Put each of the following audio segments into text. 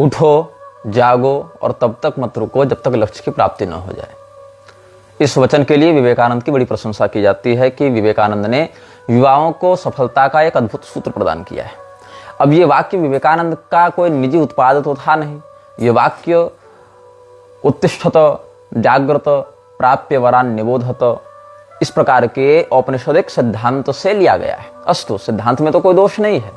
उठो, जागो और तब तक मत रुको जब तक लक्ष्य की प्राप्ति न हो जाए। इस वचन के लिए विवेकानंद की बड़ी प्रशंसा की जाती है कि विवेकानंद ने युवाओं को सफलता का एक अद्भुत सूत्र प्रदान किया है। अब ये वाक्य विवेकानंद का कोई निजी उत्पाद तो था नहीं। ये वाक्य उत्तिष्ठत जागृत प्राप्य वरान निबोधत इस प्रकार के औपनिषदिक सिद्धांत से लिया गया है। अस्तु, सिद्धांत में तो कोई दोष नहीं है,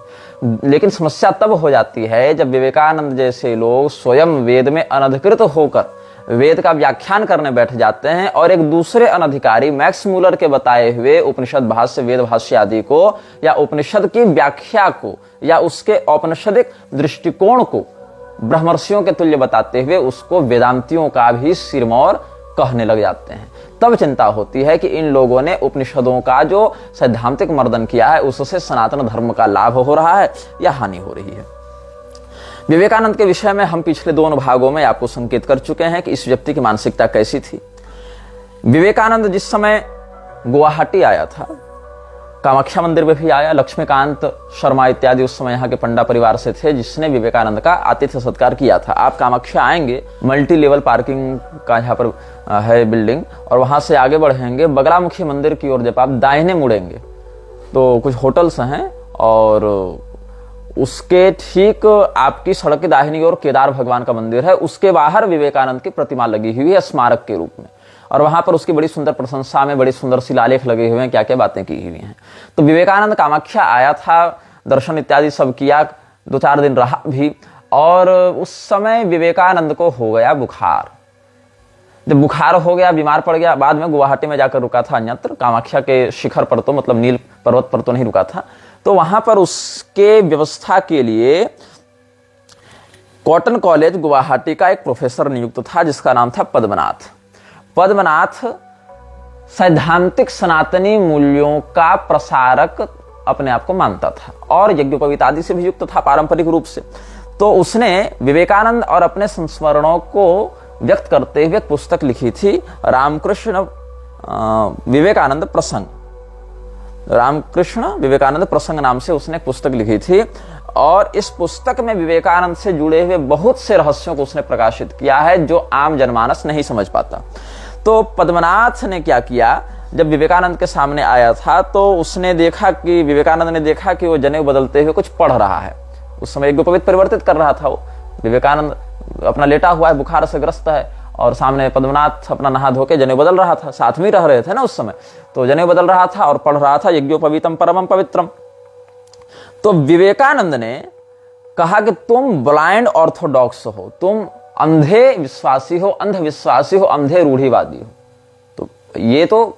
लेकिन समस्या तब हो जाती है जब विवेकानंद जैसे लोग स्वयं वेद में अनधिकृत होकर वेद का व्याख्यान करने बैठ जाते हैं और एक दूसरे अनधिकारी मैक्स मूलर के बताए हुए उपनिषद भाष्य, वेद भाष्य आदि को या उपनिषद की व्याख्या को या उसके औपनिषदिक दृष्टिकोण को ब्रह्मर्षियों के तुल्य बताते हुए उसको वेदांतियों का भी सिरमौर कहने लग जाते हैं। तब चिंता होती है कि इन लोगों ने उपनिषदों का जो सैद्धांतिक मर्दन किया है उससे सनातन धर्म का लाभ हो रहा है या हानि हो रही है। विवेकानंद के विषय में हम पिछले दोनों भागों में आपको संकेत कर चुके हैं कि इस व्यक्ति की मानसिकता कैसी थी। विवेकानंद जिस समय गुवाहाटी आया था, कामाख्या मंदिर में भी आया। लक्ष्मीकांत शर्मा इत्यादि उस समय यहाँ के पंडा परिवार से थे जिसने विवेकानंद का आतिथ्य सत्कार किया था। आप कामाख्या आएंगे, मल्टी लेवल पार्किंग का यहाँ पर है बिल्डिंग, और वहां से आगे बढ़ेंगे बगलामुखी मंदिर की ओर। जब आप दाहिने मुड़ेंगे तो कुछ होटल्स हैं और उसके ठीक आपकी सड़क के दाहिनी ओर केदार भगवान का मंदिर है। उसके बाहर विवेकानंद की प्रतिमा लगी हुई है स्मारक के रूप में, और वहां पर उसकी बड़ी सुंदर प्रशंसा में बड़ी सुंदर शिलालेख लगे हुए हैं, क्या क्या बातें की हुई हैं। तो विवेकानंद कामाख्या आया था, दर्शन इत्यादि सब किया, 2-4 दिन रहा भी, और उस समय विवेकानंद को हो गया बुखार। जब बुखार हो गया, बीमार पड़ गया, बाद में गुवाहाटी में जाकर रुका था अन्यत्र, कामाख्या के शिखर पर तो मतलब नील पर्वत पर तो नहीं रुका था। तो वहां पर उसके व्यवस्था के लिए कॉटन कॉलेज गुवाहाटी का एक प्रोफेसर नियुक्त था जिसका नाम था पद्मनाथ। पद्मनाथ सैद्धांतिक सनातनी मूल्यों का प्रसारक अपने आप को मानता था और यज्ञोपवीत आदि से भी युक्त था पारंपरिक रूप से। तो उसने विवेकानंद और अपने संस्मरणों को व्यक्त करते हुए एक पुस्तक लिखी थी, रामकृष्ण विवेकानंद प्रसंग। रामकृष्ण विवेकानंद प्रसंग नाम से उसने एक पुस्तक लिखी थी, और इस पुस्तक में विवेकानंद से जुड़े हुए बहुत से रहस्यों को उसने प्रकाशित किया है जो आम जनमानस नहीं समझ पाता। तो पद्मनाथ ने क्या किया, जब विवेकानंद के सामने आया था तो उसने देखा कि विवेकानंद ने देखा कि वो जनेऊ बदलते हुए कुछ पढ़ रहा है। उस समय यज्ञोपवीत परिवर्तित कर रहा था वो। विवेकानंद अपना लेटा हुआ है, बुखार से ग्रस्त है, और सामने पद्मनाथ अपना नहा धो के जनेऊ बदल रहा था। साथ में रह रहे थे ना उस समय, तो जनेऊ बदल रहा था और पढ़ रहा था यज्ञोपवीतम परमम पवित्रम। तो विवेकानंद ने कहा कि तुम ब्लाइंड ऑर्थोडॉक्स हो, तुम अंधे विश्वासी हो, अंधविश्वासी हो, अंधे रूढ़िवादी हो। तो ये तो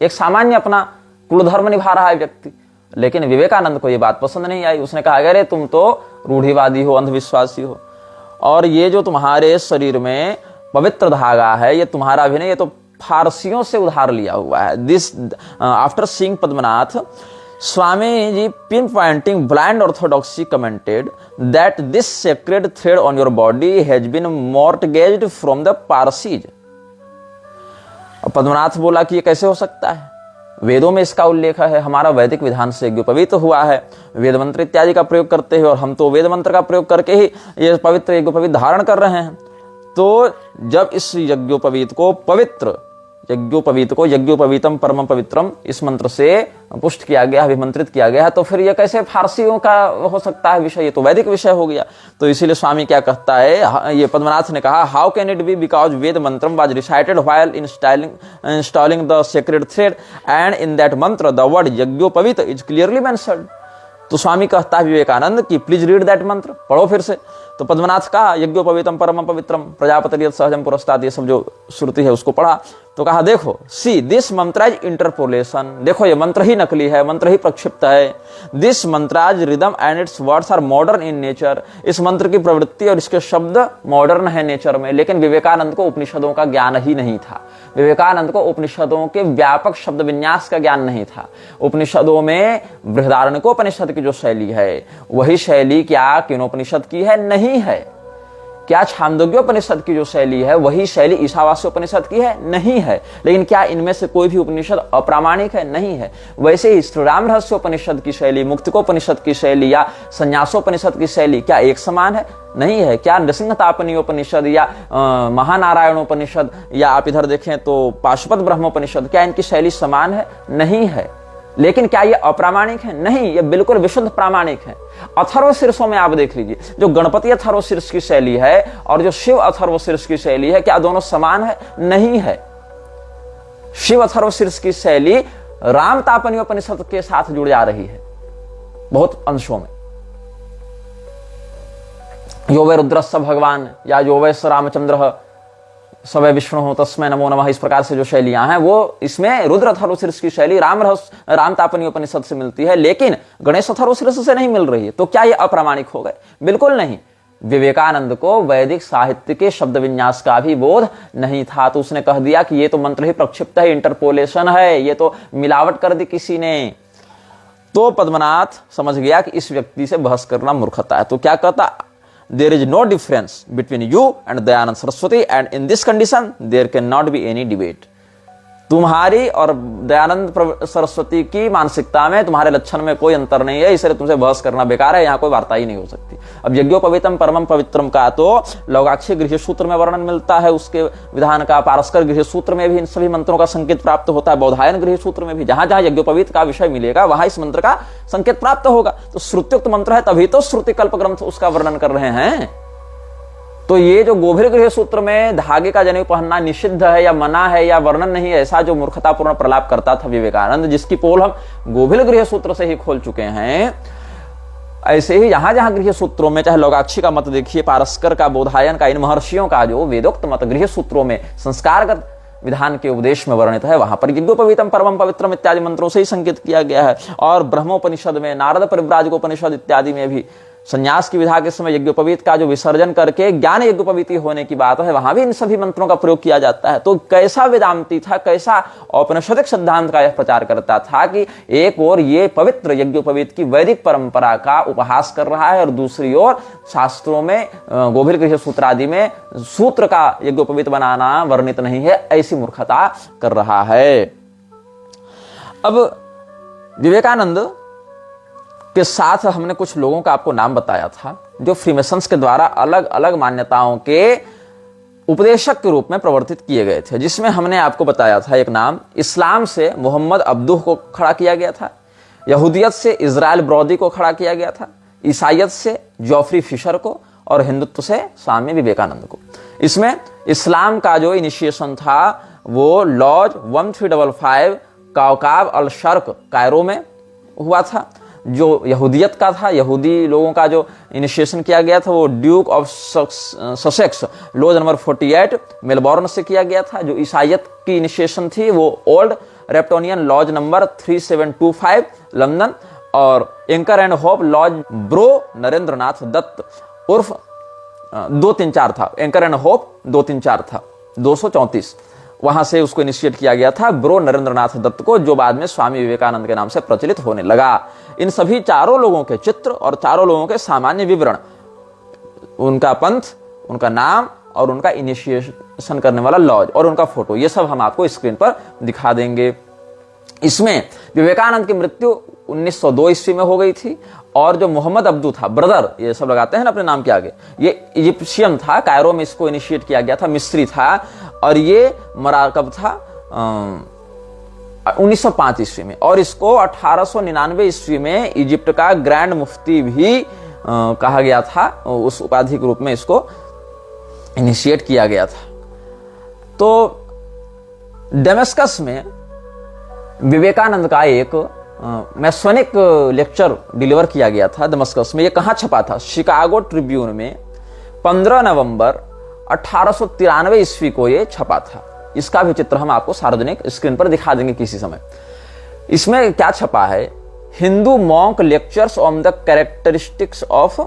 एक सामान्य अपना कुलधर्म निभा रहा है व्यक्ति, लेकिन विवेकानंद को ये बात पसंद नहीं आई। उसने कहा अरे तुम तो रूढ़िवादी हो, अंधविश्वासी हो, और ये जो तुम्हारे शरीर में पवित्र धागा है ये तुम्हारा भी नहीं, ये तो फारसियों से उधार लिया हुआ है। This after seeing Padmanath, Swami ji pinpointing blind orthodoxy commented that this sacred thread on your body has been mortgaged from the Parsis। Padmanath बोला कि ये कैसे हो सकता है, वेदों में इसका उल्लेख है, हमारा वैदिक विधान से यज्ञोपवीत हुआ है, वेद मंत्र इत्यादि का प्रयोग करते हैं, और हम तो वेद मंत्र का प्रयोग करके ही ये पवित्र यज्ञोपवीत धारण कर रहे हैं। तो जब इस यज्ञोपवीत को पवित्र यज्ञोपवीत को यज्ञोपवीतम परम पवित्रम इस मंत्र से पुष्ट किया गया, अभिमंत्रित किया गया, तो फिर ये कैसे फारसियों का हो सकता है विषय, ये तो वैदिक विषय हो गया। तो इसीलिए स्वामी क्या कहता है, ये पद्मनाथ ने कहा, how can it be because Veda mantram was recited while installing the sacred thread and in that mantra the word yajnopavita is clearly mentioned. तो स्वामी कहता है विवेकानंद की प्लीज रीड दैट मंत्र, पढ़ो फिर से। तो पद्मनाथ का यज्ञोपवीतम परम पवित्रम प्रजापति सहजम पुरस्ताद, ये सब जो श्रुति है उसको पढ़ा। तो कहा देखो, सी दिस मंत्राज इंटरपोलेशन, देखो ये मंत्र ही नकली है, मंत्र ही प्रक्षिप्त है। This mantra's rhythm and its words are modern in nature, इस मंत्र की प्रवृत्ति और इसके शब्द मॉडर्न है नेचर में। लेकिन विवेकानंद को उपनिषदों का ज्ञान ही नहीं था, विवेकानंद को उपनिषदों के व्यापक शब्द विन्यास का ज्ञान नहीं था। उपनिषदों में बृहदारण्यकोपनिषद की जो शैली है वही शैली क्या किनोपनिषद की है? नहीं है। क्या छांदोग्योपनिषद की जो शैली है वही शैली ईशावास्योपनिषद की है? नहीं है। लेकिन क्या इनमें से कोई भी उपनिषद अप्रामाणिक है? नहीं है। वैसे ही श्री राम रहस्योपनिषद की शैली, मुक्तिकोपनिषद की शैली या संन्यासोपनिषद की शैली क्या एक समान है? नहीं है। क्या नृसिंहतापनीयोपनिषद या महानारायणोपनिषद या आप इधर देखें तो पाशुपत ब्रह्मोपनिषद, क्या इनकी शैली समान है? नहीं है। लेकिन क्या ये अप्रामाणिक है? नहीं, ये बिल्कुल विशुद्ध प्रामाणिक है। अथर्व शीर्षों में आप देख लीजिए, जो गणपति अथर्व शीर्ष की शैली है और जो शिव अथर्व शीर्ष की शैली है, क्या दोनों समान है? नहीं है। शिव अथर्व शीर्ष की शैली राम तापनीयोपनिषद के साथ जुड़ जा रही है बहुत अंशों में। यो वै रुद्रस्य भगवान या यो वै स रामचंद्र सवै विष्णु हो तस्मै नमो नमः, इस प्रकार से जो शैलियां हैं वो इसमें रुद्र अथर्व शीर्ष की शैली राम तापनीयोपनिषद से मिलती है, लेकिन गणेश अथर्व शीर्ष से नहीं मिल रही है। तो क्या ये अप्रामाणिक हो गए? बिल्कुल नहीं। विवेकानंद को वैदिक साहित्य के शब्द विन्यास का भी बोध नहीं था, तो उसने कह दिया कि ये तो मंत्र ही प्रक्षिप्त है, इंटरपोलेशन है, ये तो मिलावट कर दी किसी ने। तो पद्मनाथ समझ गया कि इस व्यक्ति से बहस करना मूर्खता है। तो क्या कहता? There is no difference between you and Dayanand Saraswati, and in this condition there cannot be any debate. तुम्हारी और दयानंद सरस्वती की मानसिकता में, तुम्हारे लक्षण में कोई अंतर नहीं है, इसलिए तुमसे बहस करना बेकार है, यहां कोई वार्ता ही नहीं हो सकती। अब यज्ञोपवीतम परमम पवित्रम का तो लौगाक्षी गृह सूत्र में वर्णन मिलता है उसके विधान का, पारस्कर गृह सूत्र में भी इन सभी मंत्रों का संकेत प्राप्त होता है, बौधायन गृह सूत्र में भी, जहां जहां यज्ञोपवीत का विषय मिलेगा वहां इस मंत्र का संकेत प्राप्त होगा। तो श्रुत्युक्त मंत्र है, तभी तो श्रुति कल्प ग्रंथ उसका वर्णन कर रहे हैं। तो ये जो गोभिल गृह सूत्र में धागे का जनेऊ पहनना निषिद्ध है या मना है या वर्णन नहीं है, ऐसा जो मूर्खतापूर्ण प्रलाप करता था विवेकानंद, जिसकी पोल हम गोभिल गृह सूत्र से ही खोल चुके हैं, ऐसे ही जहां जहां गृह सूत्रों में, चाहे लौगाक्षी का मत देखिए, पारस्कर का, बोधायन का, इन महर्षियों का जो वेदोक्त मत गृह सूत्रों में संस्कारगत विधान के उपदेश में वर्णित है, वहां पर यज्ञोपवीतम परमम पवित्रम इत्यादि मंत्रों से ही संकेत किया गया है। और ब्रह्मोपनिषद में, नारद परिव्राजकोपनिषद इत्यादि में भी संन्यास की विधा के समय यज्ञोपवीत का जो विसर्जन करके ज्ञान यज्ञोपवीति होने की बात है, वहां भी इन सभी मंत्रों का प्रयोग किया जाता है। तो कैसा वेदांती था, कैसा औपनिषदिक सिद्धांत का यह प्रचार करता था कि एक ओर ये पवित्र यज्ञोपवीत की वैदिक परंपरा का उपहास कर रहा है और दूसरी ओर शास्त्रों में, गोभिल गृह सूत्र आदि में सूत्र का यज्ञोपवीत बनाना वर्णित नहीं है, ऐसी मूर्खता कर रहा है। अब विवेकानंद के साथ हमने कुछ लोगों का आपको नाम बताया था जो फ्रीमेसन्स के द्वारा अलग अलग मान्यताओं के उपदेशक के रूप में प्रवर्तित किए गए थे, जिसमें हमने आपको बताया था एक नाम, इस्लाम से मोहम्मद अब्दुह को खड़ा किया गया था, यहूदियत से इजराइल ब्रॉदी को खड़ा किया गया था, ईसाइयत से जॉफ्री फिशर को और हिंदुत्व से स्वामी विवेकानंद को। इसमें इस्लाम का जो इनिशिएशन था वो लॉज 1355 काउकाब अल शर्क कायरो में हुआ था। जो यहूदियत का था, यहूदी लोगों का जो इनिशिएशन किया गया था वो Duke of Sussex lodge number 48 Melbourne से किया गया था। जो ईसाइयत की इनिशिएशन थी वो old Reptonian lodge number 3725 London, और anchor and hope lodge bro Narendranath Datta उर्फ 234 था, एंकर एंड होप 234 था, 234 वहां से उसको इनिशिएट किया गया था ब्रो नरेंद्रनाथ दत्त को, जो बाद में स्वामी विवेकानंद के नाम से प्रचलित होने लगा। इन सभी चारों लोगों के चित्र और चारों लोगों के सामान्य विवरण, उनका पंथ, उनका नाम और उनका इनिशिएशन करने वाला लॉज और उनका फोटो, ये सब हम आपको स्क्रीन पर दिखा देंगे। इसमें विवेकानंद की मृत्यु 1902 ईस्वी में हो गई थी, और जो मोहम्मद अब्दू था, ब्रदर ये सब लगाते हैं ना अपने नाम के आगे, ये इजिप्शियन था, कायरो में इसको इनिशिएट किया गया था, मिस्री था, और ये मरा कब था 1905 ईस्वी में, और इसको 1899 ईस्वी में इजिप्ट का ग्रैंड मुफ्ती भी कहा गया था, उस उपाधि के रूप में इसको इनिशिएट किया गया था। तो डेमस्कस में विवेकानंद का एक मैसोनिक लेक्चर डिलीवर किया गया था दमस्कस में। ये कहां छपा था? शिकागो ट्रिब्यून में 15 नवंबर 1893 ईस्वी को ये छपा था। इसका भी चित्र हम आपको सार्वजनिक स्क्रीन पर दिखा देंगे किसी समय। इसमें क्या छपा है? Hindu monk lectures on the characteristics of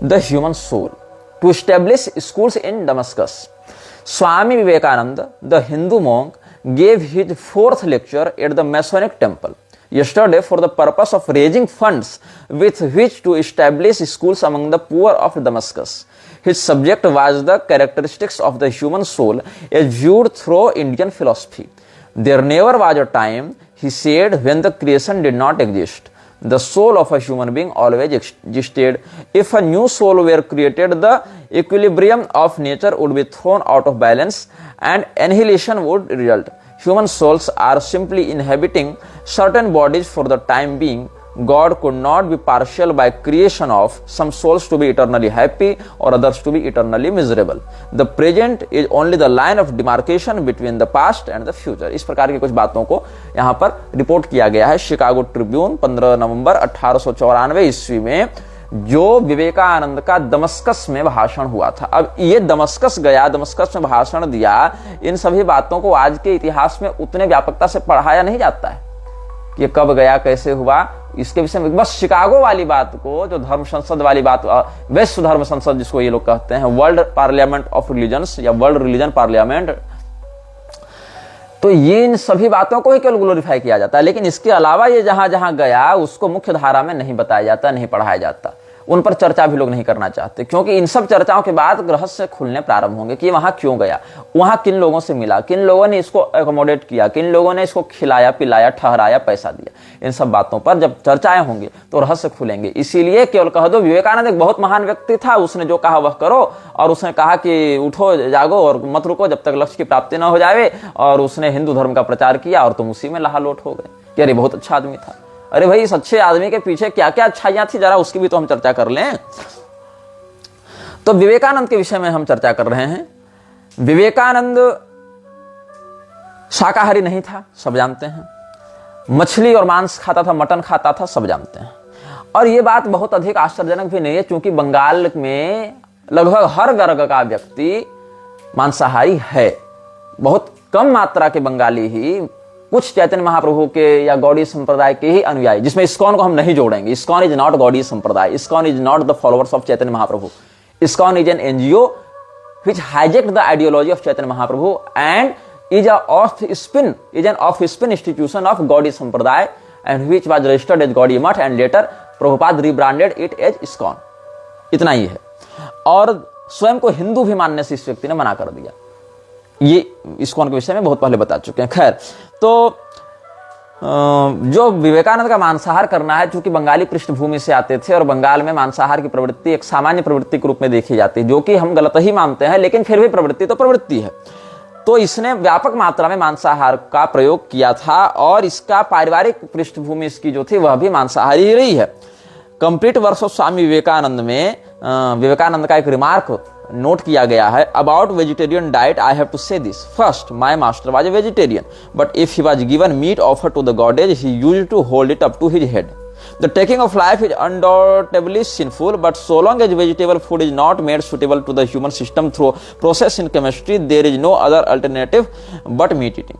the human soul to establish schools in Damascus. Swami Vivekananda, the Hindu monk, gave his 4th lecture at the Masonic Temple yesterday for the purpose of raising funds with which to establish schools among the poor of Damascus. His subject was the characteristics of the human soul as viewed through Indian philosophy. There never was a time, he said, when the creation did not exist. The soul of a human being always existed. If a new soul were created, the equilibrium of nature would be thrown out of balance and annihilation would result. Human souls are simply inhabiting certain bodies for the time being. God could not be partial by creation of some souls to be eternally happy or others to be eternally miserable. The present is only the line of demarcation between the past and the future. इस प्रकार की कुछ बातों को यहाँ पर report किया गया है शिकागो ट्रिब्यून 15 नवंबर 1894 ईस्वी में, जो विवेकानंद का दमस्कस में भाषण हुआ था। अब ये दमस्कस गया, दमस्कस में भाषण दिया, इन सभी बातों को आज के इतिहास में उतने व्यापकता से पढ़ाया नहीं जाता है कि कब गया, कैसे हुआ, इसके विषय में बस शिकागो वाली बात को, जो धर्म संसद वाली बात, विश्व धर्म संसद जिसको ये लोग कहते हैं, वर्ल्ड पार्लियामेंट ऑफ रिलीजन्स या वर्ल्ड रिलीजन पार्लियामेंट, तो ये इन सभी बातों को ही केवल ग्लोरीफाई किया जाता है, लेकिन इसके अलावा ये जहां जहां गया उसको मुख्य धारा में नहीं बताया जाता, नहीं पढ़ाया जाता, उन पर चर्चा भी लोग नहीं करना चाहते, क्योंकि इन सब चर्चाओं के बाद रहस्य खुलने प्रारंभ होंगे कि वहां क्यों गया, वहां किन लोगों से मिला, किन लोगों ने इसको एकोमोडेट किया, किन लोगों ने इसको खिलाया पिलाया ठहराया पैसा दिया। इन सब बातों पर जब चर्चाएं होंगी तो रहस्य खुलेंगे। इसीलिए केवल कह दो विवेकानंद एक बहुत महान व्यक्ति था, उसने जो कहा वह करो, और उसने कहा कि उठो जागो और मत रुको जब तक लक्ष्य की प्राप्ति न हो जाए, और उसने हिंदू धर्म का प्रचार किया और तुम उसी में लहालोट हो गए कि अरे बहुत अच्छा आदमी था। अरे भाई, इस अच्छे आदमी के पीछे क्या क्या अच्छाइयां थी, जरा उसकी भी तो हम चर्चा कर लें। तो विवेकानंद के विषय में हम चर्चा कर रहे हैं। विवेकानंद शाकाहारी नहीं था, सब जानते हैं। मछली और मांस खाता था, मटन खाता था, सब जानते हैं। और यह बात बहुत अधिक आश्चर्यजनक भी नहीं है, क्योंकि बंगाल में लगभग हर वर्ग का व्यक्ति मांसाहारी है। बहुत कम मात्रा के बंगाली ही कुछ चैतन्य महाप्रभु के या गौड़ी संप्रदाय के ही अनुयायी, जिसमें इस्कॉन को हम नहीं जोड़ेंगे। इस्कॉन इज नॉट गौड़ी संप्रदाय, ISKCON is not the followers of Chaitanya Mahaprabhu. ISKCON is an NGO which hijacked the ideology of Chaitanya Mahaprabhu and is an offspring institution of Gaudiya Sampradaya, and which was registered as Gaudiya Math and later Prabhupada rebranded it as ISKCON। इतना ही है। और स्वयं को हिंदू भी मानने से इस व्यक्ति ने मना कर दिया। ये ISKCON के विषय में बहुत पहले बता चुके हैं। खैर, तो जो विवेकानंद का मांसाहार करना है, चूंकि बंगाली पृष्ठभूमि से आते थे और बंगाल में मांसाहार की प्रवृत्ति एक सामान्य प्रवृत्ति के रूप में देखी जाती है, जो कि हम गलत ही मानते हैं, लेकिन फिर भी प्रवृत्ति तो प्रवृत्ति है। तो इसने व्यापक मात्रा में मांसाहार का प्रयोग किया था और इसका पारिवारिक पृष्ठभूमि इसकी जो थी वह भी मांसाहारी ही रही है। Complete works of Swami Vivekananda में विवेकानंद का एक रिमार्क नोट किया गया है। About vegetarian diet I have to say this, first my master was a vegetarian, but if he was given meat offer to the goddess he used to hold it up to his head. The taking of life is undoubtedly sinful, but so long as vegetable food is not made suitable to the human system through process in chemistry, there is no other alternative but meat eating.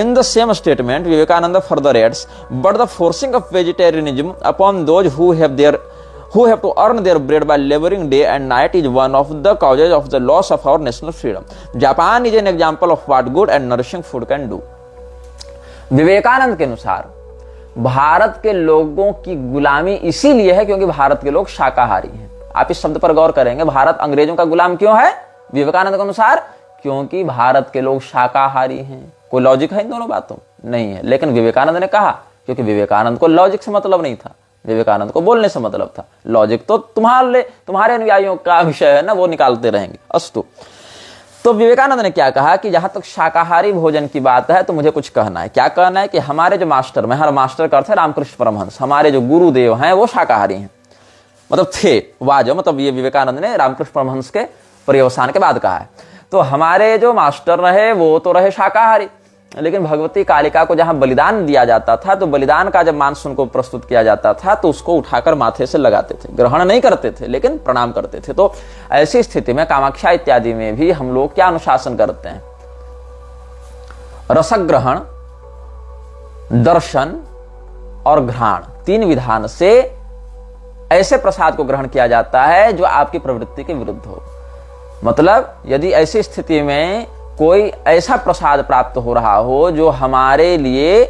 In the same statement, Vivekananda further adds, but the forcing of vegetarianism upon those who have to earn their bread by laboring day and night is one of the causes of the loss of our national freedom. Japan is an example of what good and nourishing food can do. Vivekananda के अनुसार भारत के लोगों की गुलामी इसीलिए है क्योंकि भारत के लोग शाकाहारी हैं। आप इस शब्द पर गौर करेंगे, भारत अंग्रेजों का गुलाम क्यों है विवेकानंद के अनुसार? क्योंकि भारत के लोग शाकाहारी हैं। कोई लॉजिक है इन दोनों बातों? नहीं है। लेकिन विवेकानंद ने कहा, क्योंकि विवेकानंद को लॉजिक से मतलब नहीं था, विवेकानंद को बोलने से मतलब था। लॉजिक तो तुम्हारे अनुयायियों का विषय है ना, वो निकालते रहेंगे। अस्तु, तो विवेकानंद ने क्या कहा कि जहां तक शाकाहारी भोजन की बात है तो मुझे कुछ कहना है। क्या कहना है कि हमारे जो मास्टर, मैं हर मास्टर का अर्थ है रामकृष्ण परमहंस, हमारे जो गुरुदेव हैं वो शाकाहारी हैं, मतलब थे, वाजो, मतलब ये विवेकानंद ने रामकृष्ण परमहंस के पर्यवसान के बाद कहा है। तो हमारे जो मास्टर रहे वो तो रहे शाकाहारी, लेकिन भगवती कालिका को जहां बलिदान दिया जाता था तो बलिदान का जब मांस उनको प्रस्तुत किया जाता था तो उसको उठाकर माथे से लगाते थे, ग्रहण नहीं करते थे लेकिन प्रणाम करते थे। तो ऐसी स्थिति में कामाख्या इत्यादि में भी हम लोग क्या अनुशासन करते हैं? रसग्रहण, दर्शन और घ्राण, तीन विधान से ऐसे प्रसाद को ग्रहण किया जाता है जो आपकी प्रवृत्ति के विरुद्ध हो। मतलब यदि ऐसी स्थिति में कोई ऐसा प्रसाद प्राप्त हो रहा हो जो हमारे लिए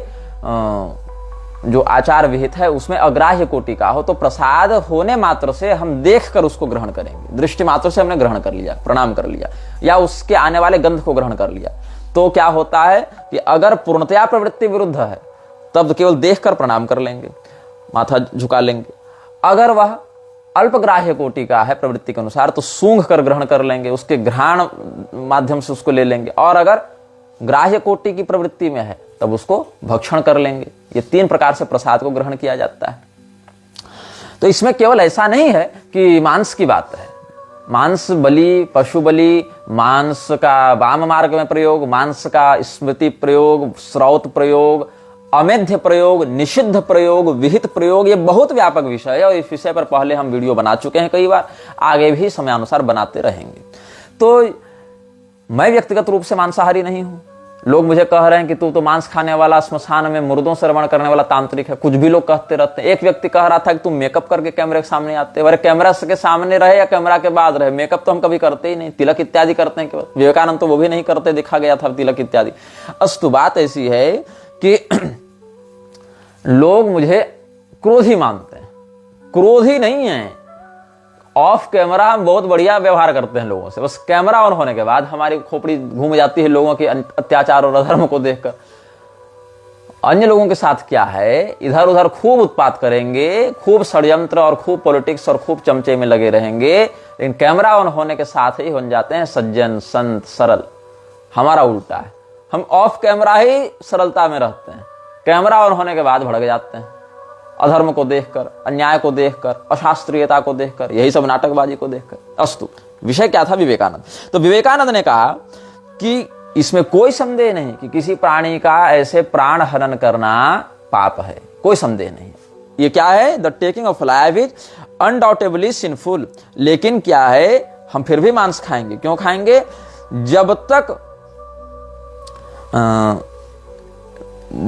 जो आचार विहित है उसमें अग्राह्य कोटि का हो, तो प्रसाद होने मात्र से हम देखकर उसको ग्रहण करेंगे। दृष्टि मात्र से हमने ग्रहण कर लिया, प्रणाम कर लिया, या उसके आने वाले गंध को ग्रहण कर लिया, तो क्या होता है कि अगर पूर्णतया प्रवृत्ति विरुद्ध है तब केवल देखकर प्रणाम कर लेंगे, माथा झुका लेंगे। अगर वह अल्पग्राह्य कोटि का है प्रवृत्ति के अनुसार तो सूंघ कर ग्रहण कर लेंगे, उसके घ्राण माध्यम से उसको ले लेंगे। और अगर ग्राह्य कोटि की प्रवृत्ति में है तब उसको भक्षण कर लेंगे। ये 3 प्रकार से प्रसाद को ग्रहण किया जाता है। तो इसमें केवल ऐसा नहीं है कि मांस की बात है, मांस बलि, पशु बलि, मांस का वाम मार्ग में प्रयोग, मांस का स्मृति प्रयोग, श्रौत प्रयोग, अमेध्य प्रयोग, निषिद्ध प्रयोग, विहित प्रयोग, ये बहुत व्यापक विषय है और इस विषय पर पहले हम वीडियो बना चुके हैं कई बार, आगे भी समयानुसार बनाते रहेंगे। तो मैं व्यक्तिगत रूप से मांसाहारी नहीं हूं। लोग मुझे कह रहे हैं कि तू तो मांस खाने वाला, श्मशान में मुर्दों से रमण करने वाला तांत्रिक है, कुछ भी लोग कहते रहते हैं। एक व्यक्ति कह रहा था कि तुम मेकअप करके कैमरे के सामने आते हो। अरे कैमरा के सामने रहे या कैमरा के बाद रहे, मेकअप तो हम कभी करते ही नहीं, तिलक इत्यादि करते हैं केवल। विवेकानंद तो वो भी नहीं करते, दिखा गया था तिलक इत्यादि। अस्तु बात ऐसी है कि लोग मुझे क्रोधी मानते हैं। क्रोधी नहीं है, ऑफ कैमरा हम बहुत बढ़िया व्यवहार करते हैं लोगों से, बस कैमरा ऑन होने के बाद हमारी खोपड़ी घूम जाती है लोगों के अत्याचार और अधर्म को देखकर। अन्य लोगों के साथ क्या है, इधर उधर खूब उत्पात करेंगे, खूब षड्यंत्र और खूब पॉलिटिक्स और खूब चमचे में लगे रहेंगे, लेकिन कैमरा ऑन होने के साथ ही बन जाते हैं सज्जन, संत, सरल। हमारा उल्टा है, हम ऑफ कैमरा ही सरलता में रहते हैं, कैमरा ऑन होने के बाद भड़क जाते हैं, अधर्म को देखकर, अन्याय को देखकर, अशास्त्रीयता को देखकर, यही सब नाटकबाजी को देखकर। अस्तु, विषय क्या था? विवेकानंद। तो विवेकानंद ने कहा कि इसमें कोई संदेह नहीं कि किसी प्राणी का ऐसे प्राण हनन करना पाप है, कोई संदेह नहीं। ये क्या है? The taking of life is undoubtedly sinful. लेकिन क्या है, हम फिर भी मांस खाएंगे। क्यों खाएंगे? जब तक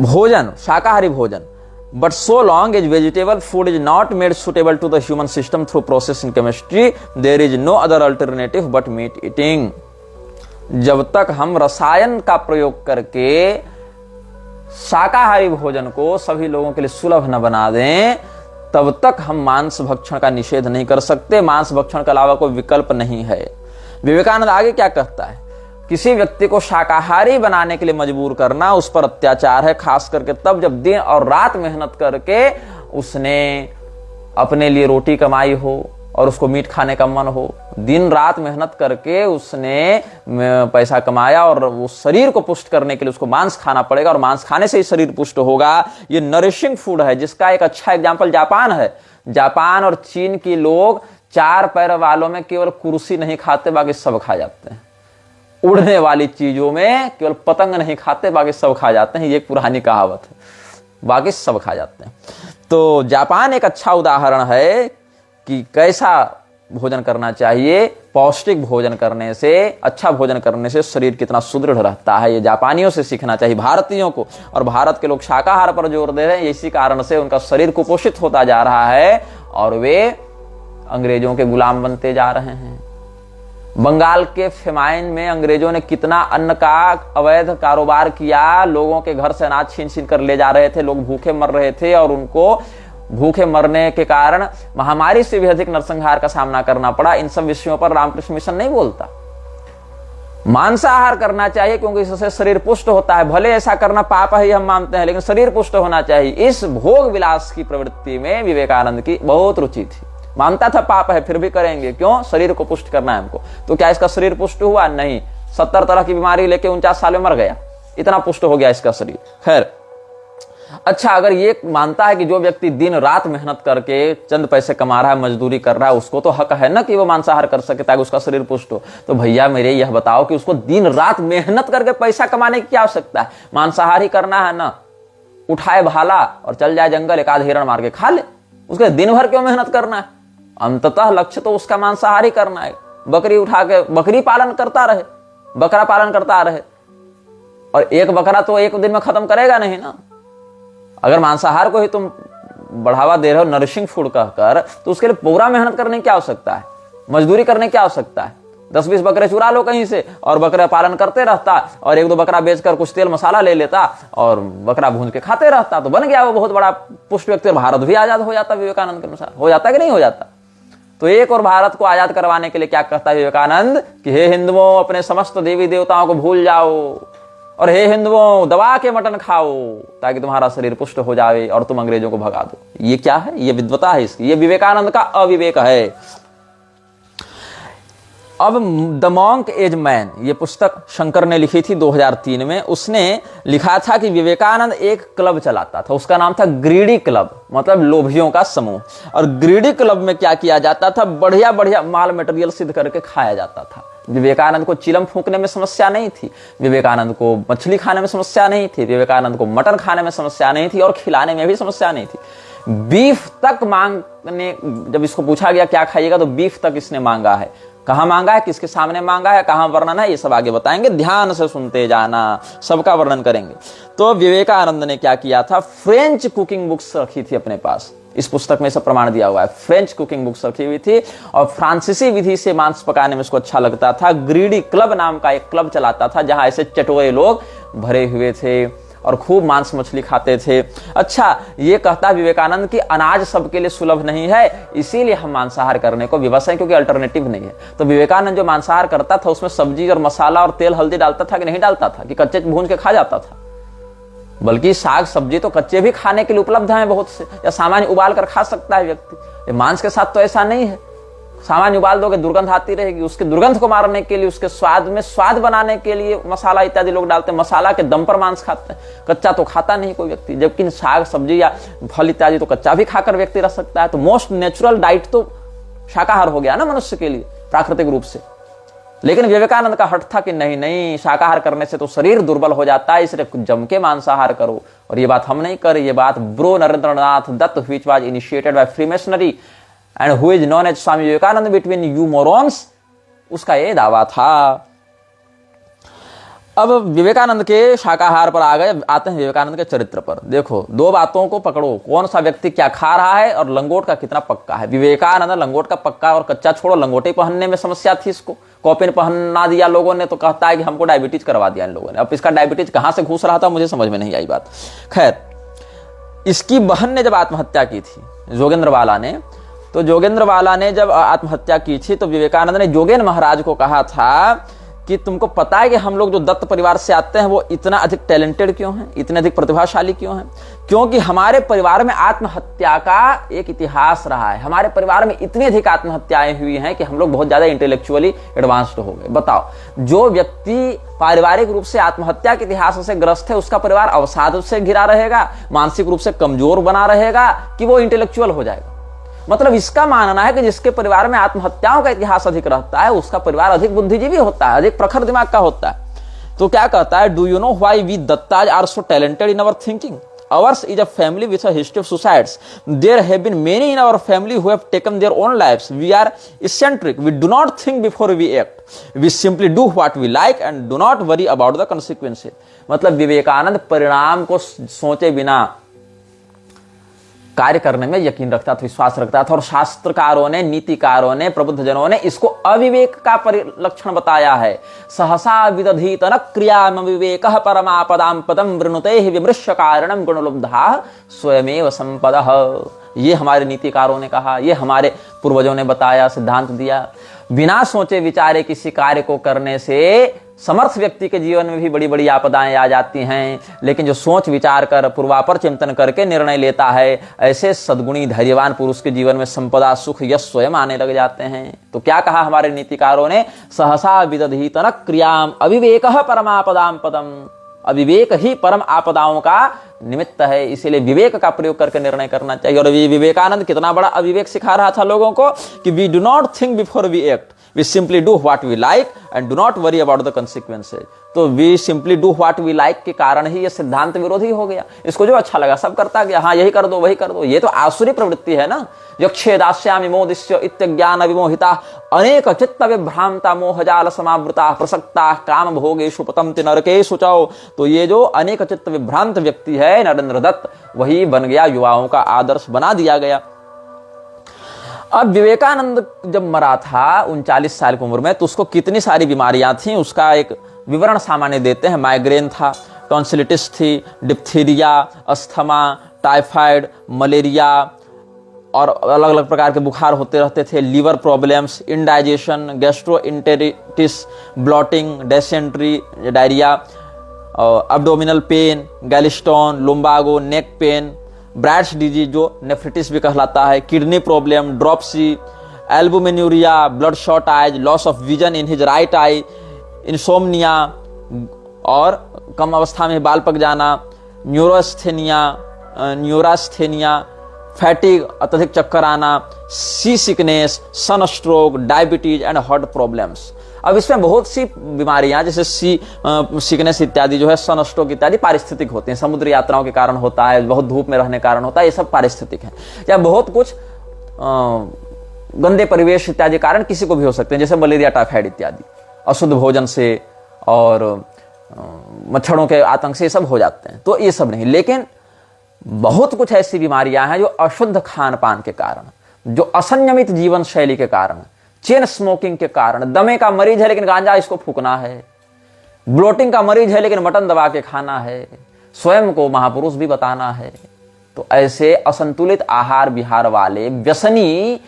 भोजन, शाकाहारी भोजन, but so long as vegetable food is not made suitable to the human system through process in chemistry, there is no other alternative but meat eating. जब तक हम रसायन का प्रयोग करके शाकाहारी भोजन को सभी लोगों के लिए सुलभ न बना दें, तब तक हम मांस भक्षण का निषेध नहीं कर सकते। मांस भक्षण के अलावा कोई विकल्प नहीं है। विवेकानंद आगे क्या कहता है? किसी व्यक्ति को शाकाहारी बनाने के लिए मजबूर करना उस पर अत्याचार है, खास करके तब जब दिन और रात मेहनत करके उसने अपने लिए रोटी कमाई हो और उसको मीट खाने का मन हो। दिन रात मेहनत करके उसने पैसा कमाया और उस शरीर को पुष्ट करने के लिए उसको मांस खाना पड़ेगा और मांस खाने से ही शरीर पुष्ट होगा। ये नरिशिंग फूड है, जिसका एक अच्छा एग्जाम्पल जापान है। जापान और चीन के लोग 4 पैर वालों में केवल कुर्सी नहीं खाते, बाकी सब खा जाते हैं। उड़ने वाली चीजों में केवल पतंग नहीं खाते, बाकी सब खा जाते हैं। ये एक पुरानी कहावत है, बाकी सब खा जाते हैं। तो जापान एक अच्छा उदाहरण है कि कैसा भोजन करना चाहिए। पौष्टिक भोजन करने से, अच्छा भोजन करने से शरीर कितना सुदृढ़ रहता है, ये जापानियों से सीखना चाहिए भारतीयों को। और भारत के लोग शाकाहार पर जोर दे रहे हैं, इसी कारण से उनका शरीर कुपोषित होता जा रहा है और वे अंग्रेजों के गुलाम बनते जा रहे हैं। बंगाल के फेमाइन में अंग्रेजों ने कितना अन्न का अवैध कारोबार किया, लोगों के घर से अनाज छीन छीन कर ले जा रहे थे, लोग भूखे मर रहे थे और उनको भूखे मरने के कारण महामारी से भी अधिक नरसंहार का सामना करना पड़ा। इन सब विषयों पर रामकृष्ण मिशन नहीं बोलता। मांसाहार करना चाहिए क्योंकि इससे शरीर पुष्ट होता है। भले ऐसा करना पाप है हम मानते हैं, लेकिन शरीर पुष्ट होना चाहिए। इस भोग विलास की प्रवृत्ति में विवेकानंद की बहुत रुचि थी। मानता था पाप है फिर भी करेंगे, क्यों? शरीर को पुष्ट करना है हमको। तो क्या इसका शरीर पुष्ट हुआ? नहीं। 70 तरह की बीमारी लेके 49 साल में मर गया, इतना पुष्ट हो गया इसका शरीर। खैर, अच्छा, अगर ये मानता है कि जो व्यक्ति दिन रात मेहनत करके चंद पैसे कमा रहा है, मजदूरी कर रहा है, उसको तो हक है ना कि वो मांसाहार कर सके ताकि उसका शरीर पुष्ट हो। तो भैया मेरे यह बताओ कि उसको दिन रात मेहनत करके पैसा कमाने की क्या आवश्यकता है? मांसाहार ही करना है ना, उठाए भाला और चल जाए जंगल, एक आध हिरण मार के खा ले। उसके दिन भर क्यों मेहनत करना है? अंततः लक्ष्य तो उसका मांसाहारी करना है। बकरी उठा के बकरी पालन करता रहे, बकरा पालन करता रहे, और एक बकरा तो एक दिन में खत्म करेगा नहीं ना। अगर मांसाहार को ही तुम बढ़ावा दे रहे हो नरिशिंग फूड कहकर, तो उसके लिए पूरा मेहनत करने की आवश्यकता है, मजदूरी करने की आवश्यकता है। 10-20 बकरे चुरा लो कहीं से और बकरा पालन करते रहता और 1-2 बकरा बेचकर कुछ तेल मसाला ले लेता और बकरा भून के खाते रहता, तो बन गया वो बहुत बड़ा पुष्ट व्यक्ति और भारत भी आजाद हो जाता विवेकानंद के अनुसार। हो जाता कि नहीं हो जाता? तो एक और भारत को आजाद करवाने के लिए क्या कहता है विवेकानंद कि हे हिंदुओं, अपने समस्त देवी देवताओं को भूल जाओ और हे हिंदुओं, दबा के मटन खाओ ताकि तुम्हारा शरीर पुष्ट हो जाए और तुम अंग्रेजों को भगा दो। ये क्या है? ये विद्वता है इसकी, ये विवेकानंद का अविवेक है। अब द मॉन्क एज मैन, ये पुस्तक शंकर ने लिखी थी 2003 में। उसने लिखा था कि विवेकानंद एक क्लब चलाता था, उसका नाम था ग्रीडी क्लब, मतलब लोभियों का समूह। और ग्रीडी क्लब में क्या किया जाता था? बढ़िया बढ़िया माल मटेरियल सिद्ध करके खाया जाता था। विवेकानंद को चिलम फूंकने में समस्या नहीं थी, विवेकानंद को मछली खाने में समस्या नहीं थी, विवेकानंद को मटन खाने में समस्या नहीं थी और खिलाने में भी समस्या नहीं थी। बीफ तक मांगने, जब इसको पूछा गया क्या खाइएगा, तो बीफ तक इसने मांगा है। कहां मांगा है, किसके सामने मांगा है, कहां वर्णन है, ये सब आगे बताएंगे, ध्यान से सुनते जाना, सबका वर्णन करेंगे। तो विवेकानंद ने क्या किया था? फ्रेंच कुकिंग बुक्स रखी थी अपने पास, इस पुस्तक में सब प्रमाण दिया हुआ है। फ्रेंच कुकिंग बुक्स रखी हुई थी और फ्रांसीसी विधि से मांस पकाने में उसको अच्छा लगता था। ग्रीडी क्लब नाम का एक क्लब चलाता था जहां ऐसे चटोरे लोग भरे हुए थे और खूब मांस मछली खाते थे। अच्छा, ये कहता विवेकानंद कि अनाज सबके लिए सुलभ नहीं है, इसीलिए हम मांसाहार करने को विवश हैं, क्योंकि अल्टरनेटिव नहीं है। तो विवेकानंद जो मांसाहार करता था उसमें सब्जी और मसाला और तेल हल्दी डालता था कि नहीं डालता था, कि कच्चे भून के खा जाता था? बल्कि साग सब्जी तो कच्चे भी खाने के लिए उपलब्ध हैं बहुत से, या सामान्य उबाल कर खा सकता है व्यक्ति। मांस के साथ तो ऐसा नहीं है, सामान्य उबाल दोगे दुर्गंध आती रहेगी, उसके दुर्गंध को मारने के लिए, उसके स्वाद में स्वाद बनाने के लिए मसाला इत्यादि लोग डालते हैं। मसाला के दम पर मांस खाते हैं, कच्चा तो खाता नहीं कोई व्यक्ति। जबकि साग सब्जी या फल इत्यादि तो कच्चा भी खाकर व्यक्ति रह सकता है। तो मोस्ट नेचुरल डाइट तो शाकाहार हो गया ना मनुष्य के लिए प्राकृतिक रूप से। लेकिन विवेकानंद का हट था कि नहीं नहीं, शाकाहार करने से तो शरीर दुर्बल हो जाता है, इसलिए जम के मांसाहार करो। और ये बात हम नहीं कर, ये बात bro Narendranath Datta, which was initiated by freemasonry and who is known as Swami Vivekananda between you morons, उसका ये दावा था। अब विवेकानंद के शाकाहार पर आते हैं विवेकानंद के चरित्र पर। देखो, दो बातों को पकड़ो, कौन सा व्यक्ति क्या खा रहा है और लंगोट का कितना पक्का है। विवेकानंद लंगोट का पक्का और कच्चा छोड़ो, लंगोटे पहनने में समस्या थी इसको, कॉपिन पहना दिया लोगों ने, तो कहता है कि हमको डायबिटीज करवा दिया इन लोगों ने। अब इसका डायबिटीज कहां से घुस रहा था मुझे समझ में नहीं आई बात। खैर, इसकी बहन ने जब आत्महत्या की थी जोगेंद्रवाला ने, तो जोगेंद्रवाला ने जब आत्महत्या की थी तो विवेकानंद ने जोगेन महाराज को कहा था कि तुमको पता है कि हम लोग जो दत्त परिवार से आते हैं वो इतना अधिक टैलेंटेड क्यों हैं, इतने अधिक प्रतिभाशाली क्यों हैं? क्योंकि हमारे परिवार में आत्महत्या का एक इतिहास रहा है। हमारे परिवार में इतनी अधिक आत्महत्याएं हुई हैं कि हम लोग बहुत ज्यादा इंटेलेक्चुअली एडवांस्ड हो गए। बताओ, जो व्यक्ति पारिवारिक रूप से आत्महत्या के इतिहास से ग्रस्त है उसका परिवार अवसाद से घिरा रहेगा, मानसिक रूप से कमजोर बना रहेगा कि वो इंटेलेक्चुअल हो जाएगा। मतलब इसका मानना है कि जिसके परिवार में आत्महत्याओं का इतिहास अधिक रहता है उसका परिवार अधिक बुद्धिजीवी होता है, अधिक प्रखर दिमाग का होता है। तो क्या कहता है, do you know why we Dattas are so talented in our thinking? Ours is a family with a history of suicides. There have been many in our family who have taken their own lives. We are eccentric. We do not think before we act. We simply do what we like and do not worry about the consequences. मतलब विवेकानंद परिणाम को सोचे बिना कार्य करने में यकीन रखता था, विश्वास रखता था। और शास्त्रकारों ने, नीतिकारों ने, प्रबुद्धजनों ने इसको अविवेक का लक्षण बताया है। सहसा विदधीत न क्रियाम विवेकः परमापदां पदं वृणुते विमृश्य कारणं गुणलुब्धा स्वयमेव संपदः। ये हमारे नीतिकारों ने कहा, ये हमारे पूर्वजों ने बताया, सिद्धांत दिया। बिना सोचे विचारे किसी कार्य को करने से समर्थ व्यक्ति के जीवन में भी बड़ी बड़ी आपदाएं आ जाती हैं, लेकिन जो सोच विचार कर पूर्वापर चिंतन करके निर्णय लेता है, ऐसे सद्गुणी धैर्यवान पुरुष के जीवन में संपदा, सुख, यश स्वयं आने लग जाते हैं। तो क्या कहा हमारे नीतिकारों ने, सहसा विदधीत न क्रियाम अविवेकः परमापदां पदम। अविवेक ही परम आपदाओं का निमित्त है, इसीलिए विवेक का प्रयोग करके निर्णय करना चाहिए। और विवेकानंद कितना बड़ा अविवेक सिखा रहा था लोगों को कि we do not think before we act, we simply do what we like and do not worry about the consequences. तो we simply do what we like के कारण ही ये सिद्धांत विरोधी हो गया। इसको जो अच्छा लगा सब करता गया, हाँ यही कर दो वही कर दो। ये तो आसुरी प्रवृत्ति है ना। यक्षेदास्यामि मोदिष्य इत्यज्ञान विमोहिता अनेक चित्त विभ्रांता मोहजाल समावृता प्रसक्ता काम भोगेषु पतन्ति नरकेषु च। तो ये जो अनेक चित्त विभ्रांत व्यक्ति है नरेंद्र दत्त, वही बन गया, युवाओं का आदर्श बना दिया गया। अब विवेकानंद जब मरा था 39 साल की उम्र में, तो उसको कितनी सारी बीमारियां थी उसका एक विवरण सामान्य देते हैं। माइग्रेन था, टॉन्सिलिटिस थी, डिप्थीरिया, अस्थमा, टाइफाइड, मलेरिया और अलग अलग प्रकार के बुखार होते रहते थे, liver problems, indigestion, gastroenteritis, bloating, dysentery, diarrhoea, abdominal pain, gallstone, lumbago, neck pain, Bright's disease जो नेफ्रिटिस भी कहलाता है, kidney problem, dropsy, albuminuria, blood shot eyes, loss of vision in his right eye, insomnia और कम अवस्था में बाल पक जाना, न्यूरास्थेनिया, फैटिग, अत्यधिक चक्कर आना, sea sickness, sun stroke, diabetes and heart problems. अब इसमें बहुत सी बीमारियां जैसे सिकनेस इत्यादि जो है, सन स्ट्रोक इत्यादि पारिस्थितिक होते हैं, समुद्र यात्राओं के कारण होता है, बहुत धूप में रहने के कारण होता है, ये सब पारिस्थितिक है। या बहुत कुछ गंदे परिवेश इत्यादि कारण किसी को भी हो सकते हैं, जैसे मलेरिया, टाइफाइड इत्यादि, अशुद्ध भोजन से और मच्छरों के आतंक से ये सब हो जाते हैं। तो ये सब नहीं, लेकिन बहुत कुछ ऐसी बीमारियां हैं जो अशुद्ध खान पान के कारण, जो असंयमित जीवन शैली के कारण, चेन स्मोकिंग के कारण, दमे का मरीज है लेकिन गांजा इसको फूकना है, ब्लोटिंग का मरीज है लेकिन मटन दबा के खाना है, स्वयं को महापुरुष भी बताना है। तो ऐसे असंतुलित आहार विहार वाले व्यसनी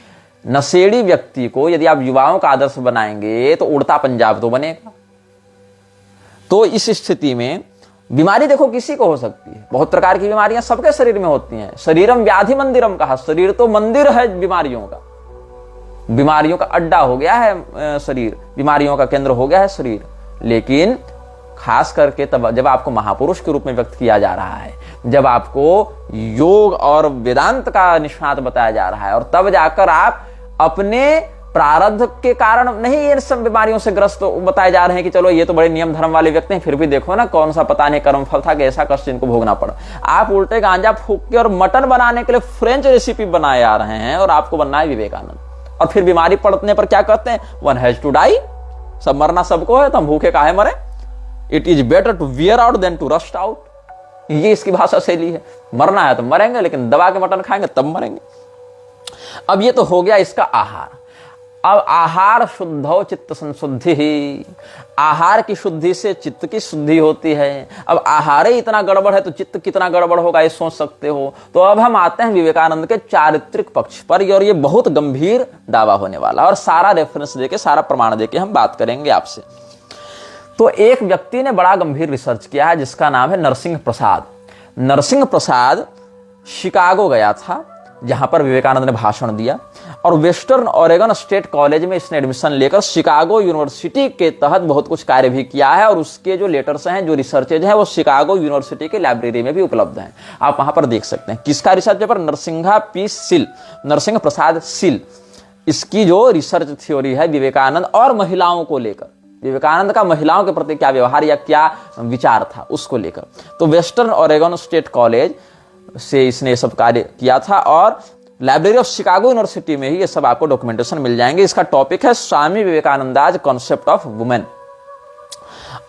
नशेड़ी व्यक्ति को यदि आप युवाओं का आदर्श बनाएंगे तो उड़ता पंजाब तो बनेगा। तो इस स्थिति में बीमारी देखो किसी को हो सकती है, बहुत प्रकार की बीमारियां सबके शरीर में होती हैं। शरीरम व्याधि मंदिरम कहा, शरीर तो मंदिर है बीमारियों का, बीमारियों का अड्डा हो गया है शरीर, बीमारियों का केंद्र हो गया है शरीर। लेकिन खास करके तब जब आपको महापुरुष के रूप में व्यक्त किया जा रहा है, जब आपको योग और वेदांत का निष्णात बताया जा रहा है, और तब जाकर आप अपने प्रारब्ध के कारण नहीं ये सब बीमारियों से ग्रस्त बताए जा रहे हैं कि चलो ये तो बड़े नियम धर्म वाले व्यक्ति हैं, फिर भी देखो ना कौन सा पता नहीं कर्म फल था कि ऐसा कष्ट इनको भोगना पड़ा। आप उल्टे गांजा फूक के और मटन बनाने के लिए फ्रेंच रेसिपी बनाए आ रहे हैं, और आपको बनना है विवेकानंद। और फिर बीमारी पड़ने पर क्या कहते हैं, वन हैज टू डाई, सब मरना सबको है, तो हम भूखे काहे मरे, it is better to wear out than to rust out. ये इसकी भाषा शैली है, मरना है तो मरेंगे, लेकिन दबा के मटन खाएंगे तब मरेंगे। अब ये तो हो गया इसका आहार। अब आहार शुद्धो चित्त संशुद्धि ही, आहार की शुद्धि से चित्त की शुद्धि होती है। अब आहार ही इतना गड़बड़ है तो चित्त कितना गड़बड़ होगा ये सोच सकते हो। तो अब हम आते हैं विवेकानंद के चारित्रिक पक्ष पर, और ये बहुत गंभीर दावा होने वाला, और सारा रेफरेंस देके, सारा प्रमाण देके हम बात करेंगे आपसे। तो एक व्यक्ति ने बड़ा गंभीर रिसर्च किया है जिसका नाम है नरसिंह प्रसाद। नरसिंह प्रसाद शिकागो गया था जहां पर विवेकानंद ने भाषण दिया, और वेस्टर्न ओरेगन स्टेट कॉलेज में इसने एडमिशन लेकर शिकागो यूनिवर्सिटी के तहत बहुत कुछ कार्य भी किया है, और उसके जो लेटर्स हैं, जो रिसर्चेज हैं, वो शिकागो यूनिवर्सिटी के लाइब्रेरी में भी उपलब्ध हैं, आप वहां पर देख सकते हैं। किसका रिसर्च पेपर, नरसिंहा पी सिल, नरसिंह प्रसाद सिल, इसकी जो रिसर्च थ्योरी है विवेकानंद और महिलाओं को लेकर, विवेकानंद का महिलाओं के प्रति क्या व्यवहार या क्या विचार था उसको लेकर। तो वेस्टर्न ओरेगन स्टेट कॉलेज से इसने ये सब कार्य किया था, और लाइब्रेरी ऑफ शिकागो यूनिवर्सिटी में ही ये सब आपको डॉक्यूमेंटेशन मिल जाएंगे। इसका टॉपिक है स्वामी विवेकानंदाज कॉन्सेप्ट ऑफ वुमेन।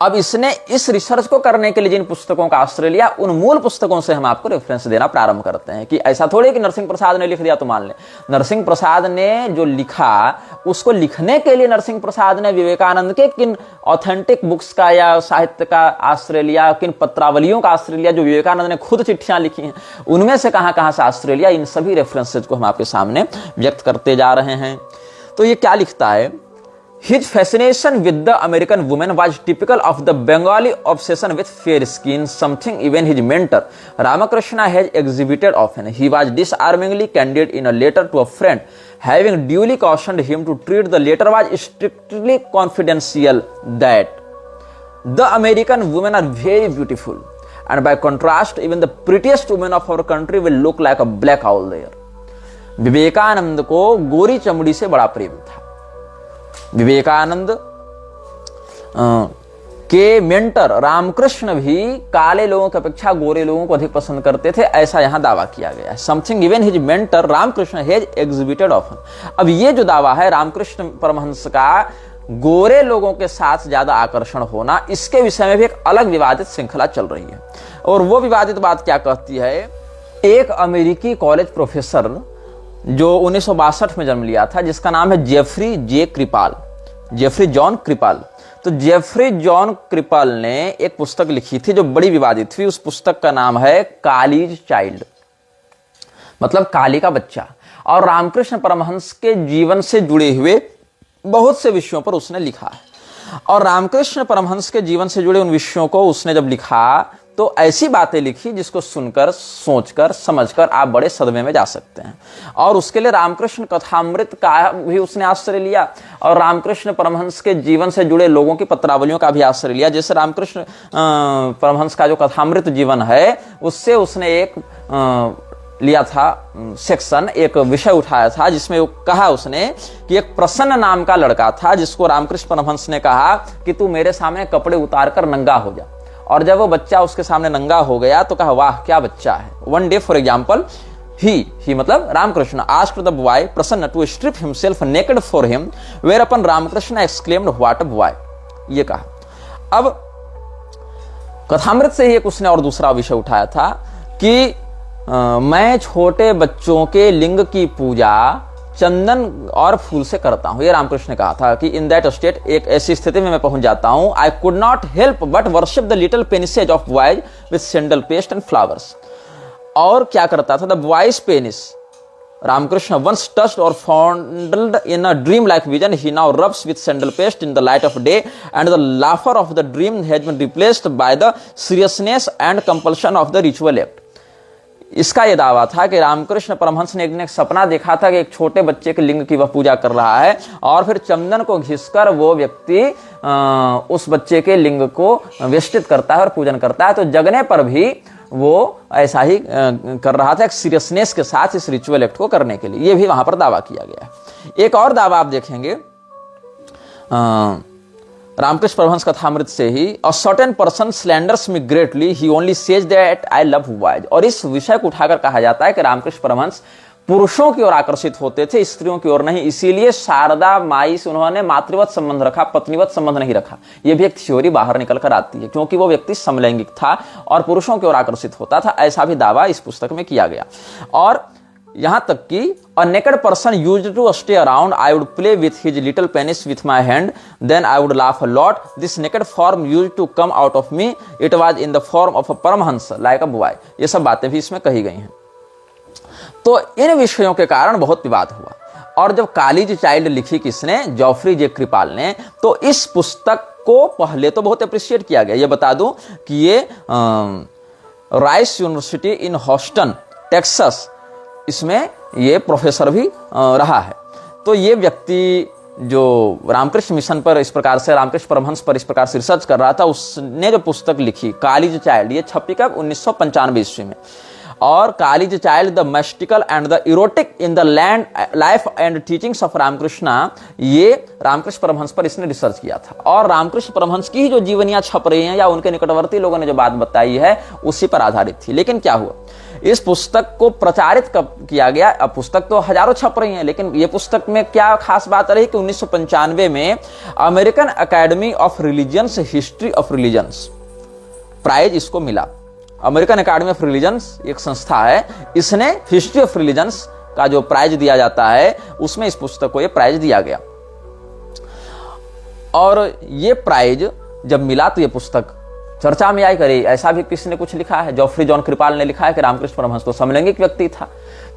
अब इसने इस रिसर्च को करने के लिए जिन पुस्तकों का आश्रय लिया, उन मूल पुस्तकों से हम आपको रेफरेंस देना प्रारंभ करते हैं, कि ऐसा थोड़ी कि नरसिंह प्रसाद ने लिख दिया तो मान ले। नरसिंह प्रसाद ने जो लिखा, उसको लिखने के लिए नरसिंह प्रसाद ने विवेकानंद के किन ऑथेंटिक बुक्स का या साहित्य का आश्रय लिया, किन पत्रावलियों का आश्रय लिया, जो विवेकानंद ने खुद चिट्ठियां लिखी हैं, उनमें से कहां से आश्रय लिया, इन सभी रेफरेंसेज को हम आपके सामने व्यक्त करते जा रहे हैं। तो ये क्या लिखता है, His fascination with the American woman was typical of the Bengali obsession with fair skin, something even his mentor Ramakrishna has exhibited often. He was disarmingly candid in a letter to a friend, having duly cautioned him to treat the letter was strictly confidential, that the American women are very beautiful, and by contrast, even the prettiest women of our country will look like a black owl there. Vivekananda को गोरी चमड़ी से बड़ा प्रेम था। विवेकानंद के mentor Ramakrishna भी काले लोगों की अपेक्षा गोरे लोगों को अधिक पसंद करते थे, ऐसा यहां दावा किया गया है। Something even his mentor Ramakrishna has exhibited often. अब ये जो दावा है रामकृष्ण परमहंस का गोरे लोगों के साथ ज्यादा आकर्षण होना, इसके विषय में भी एक अलग विवादित श्रृंखला चल रही है। और वो विवादित बात क्या कहती है, एक अमेरिकी कॉलेज प्रोफेसर जो 1962 में जन्म लिया था, जिसका नाम है जेफरी जॉन क्रिपाल। तो जेफरी जॉन क्रिपाल ने एक पुस्तक लिखी थी जो बड़ी विवादित थी। उस पुस्तक का नाम है कालीज चाइल्ड, मतलब काली का बच्चा। और रामकृष्ण परमहंस के जीवन से जुड़े हुए बहुत से विषयों पर उसने लिखा है। और रामकृष्ण परमहंस के जीवन से जुड़े उन विषयों को उसने जब लिखा तो ऐसी बातें लिखी जिसको सुनकर, सोचकर, समझकर आप बड़े सदमे में जा सकते हैं। और उसके लिए रामकृष्ण कथामृत का भी उसने आश्रय लिया और रामकृष्ण परमहंस के जीवन से जुड़े लोगों की पत्रावलियों का भी आश्रय लिया। जैसे रामकृष्ण परमहंस का जो कथामृत जीवन है उससे उसने एक लिया था सेक्शन, एक विषय उठाया था जिसमें वो कहा उसने कि एक प्रसन्न नाम का लड़का था जिसको रामकृष्ण परमहंस ने कहा कि तू मेरे सामने कपड़े उतार कर नंगा हो जा। और जब वो बच्चा उसके सामने नंगा हो गया तो कहा वाह क्या बच्चा है। वन डे फॉर एग्जाम्पल ही मतलब Ramakrishna asked the boy Prasanna to strip himself naked for him, whereupon Ramakrishna exclaimed what a boy, ये कहा। अब कथामृत से ही एक उसने और दूसरा विषय उठाया था कि मैं छोटे बच्चों के लिंग की पूजा चंदन और फूल से करता हूं। ये रामकृष्ण ने कहा था कि इन दैट स्टेट, एक ऐसी स्थिति में मैं पहुंच जाता हूं, I could not help but worship the little penises of boys with sandal paste and flowers. और क्या करता था, the boys penis Ramakrishna once touched or fondled in a dream-like vision, he now rubs with sandal paste in the light of day, and the laughter of the dream has been replaced by the seriousness and compulsion of the ritual act. इसका यह दावा था कि रामकृष्ण परमहंस ने एक दिन एक सपना देखा था कि एक छोटे बच्चे के लिंग की वह पूजा कर रहा है और फिर चंदन को घिसकर वो व्यक्ति उस बच्चे के लिंग को वेष्टित करता है और पूजन करता है। तो जगने पर भी वो ऐसा ही कर रहा था, एक सीरियसनेस के साथ इस रिचुअल एक्ट को करने के लिए। ये भी वहां पर दावा किया गया है। एक और दावा आप देखेंगे रामकृष्ण परमहंस कथामृत से ही, a certain person slanders me greatly, he only says that I love boys. और इस विषय को उठाकर कहा जाता है कि रामकृष्ण परमहंस पुरुषों की ओर आकर्षित होते थे, स्त्रियों की ओर नहीं। इसीलिए शारदा माई से उन्होंने मातृवत संबंध रखा, पत्नीवत संबंध नहीं रखा। यह भी एक थ्योरी बाहर निकल कर आती है, क्योंकि वो व्यक्ति समलैंगिक था और पुरुषों की ओर आकर्षित होता था। ऐसा भी दावा इस पुस्तक में किया गया। और यहां तक कि a naked person used to stay around, I would play with his little penis with my hand, then I would laugh a lot. This naked form used to come out of me, it was in the form of a paramahansa like a boy. ये सब बातें भी इसमें कही गई हैं। तो इन विषयों के कारण बहुत विवाद हुआ। और जब कालीज चाइल्ड लिखी किसने, जेफरी जे क्रिपाल ने, तो इस पुस्तक को पहले तो बहुत अप्रिशिएट किया गया। ये बता दूं कि ये राइस यूनिवर्सिटी इन हॉस्टन टेक्सास, इसमें ये प्रोफेसर भी रहा है। तो ये व्यक्ति जो रामकृष्ण मिशन पर इस प्रकार से, रामकृष्ण परमहंस पर इस प्रकार से रिसर्च कर रहा था, उसने जो पुस्तक लिखी कालीज चाइल्ड, ये छपी कब 1995 ईस्वी में। और Kali's child the mystical and the erotic in the land life and teachings of Ramakrishna, ये रामकृष्ण परमहंस पर इसने रिसर्च किया था। और रामकृष्ण परमहंस की ही जो जीवनियां छप रही हैं या उनके निकटवर्ती लोगों ने जो बात बताई है उसी पर आधारित थी। लेकिन क्या हुआ, इस पुस्तक को प्रचारित कब किया गया? अब पुस्तक तो हजारों छप रही हैं, लेकिन ये पुस्तक में क्या खास बात रही कि 1995 में American Academy of Religions history of religions prize इसको मिला। अमेरिकन एकेडमी ऑफ रिलीजन्स एक संस्था है, इसने हिस्ट्री ऑफ रिलीजन्स का जो प्राइज दिया जाता है उसमें इस पुस्तक को ये प्राइज दिया गया। और ये प्राइज जब मिला तो ये पुस्तक चर्चा में आई। करे ऐसा भी किसी ने कुछ लिखा है, जेफरी जॉन क्रिपाल ने लिखा है कि रामकृष्ण परमहंस तो समलैंगिक व्यक्ति था।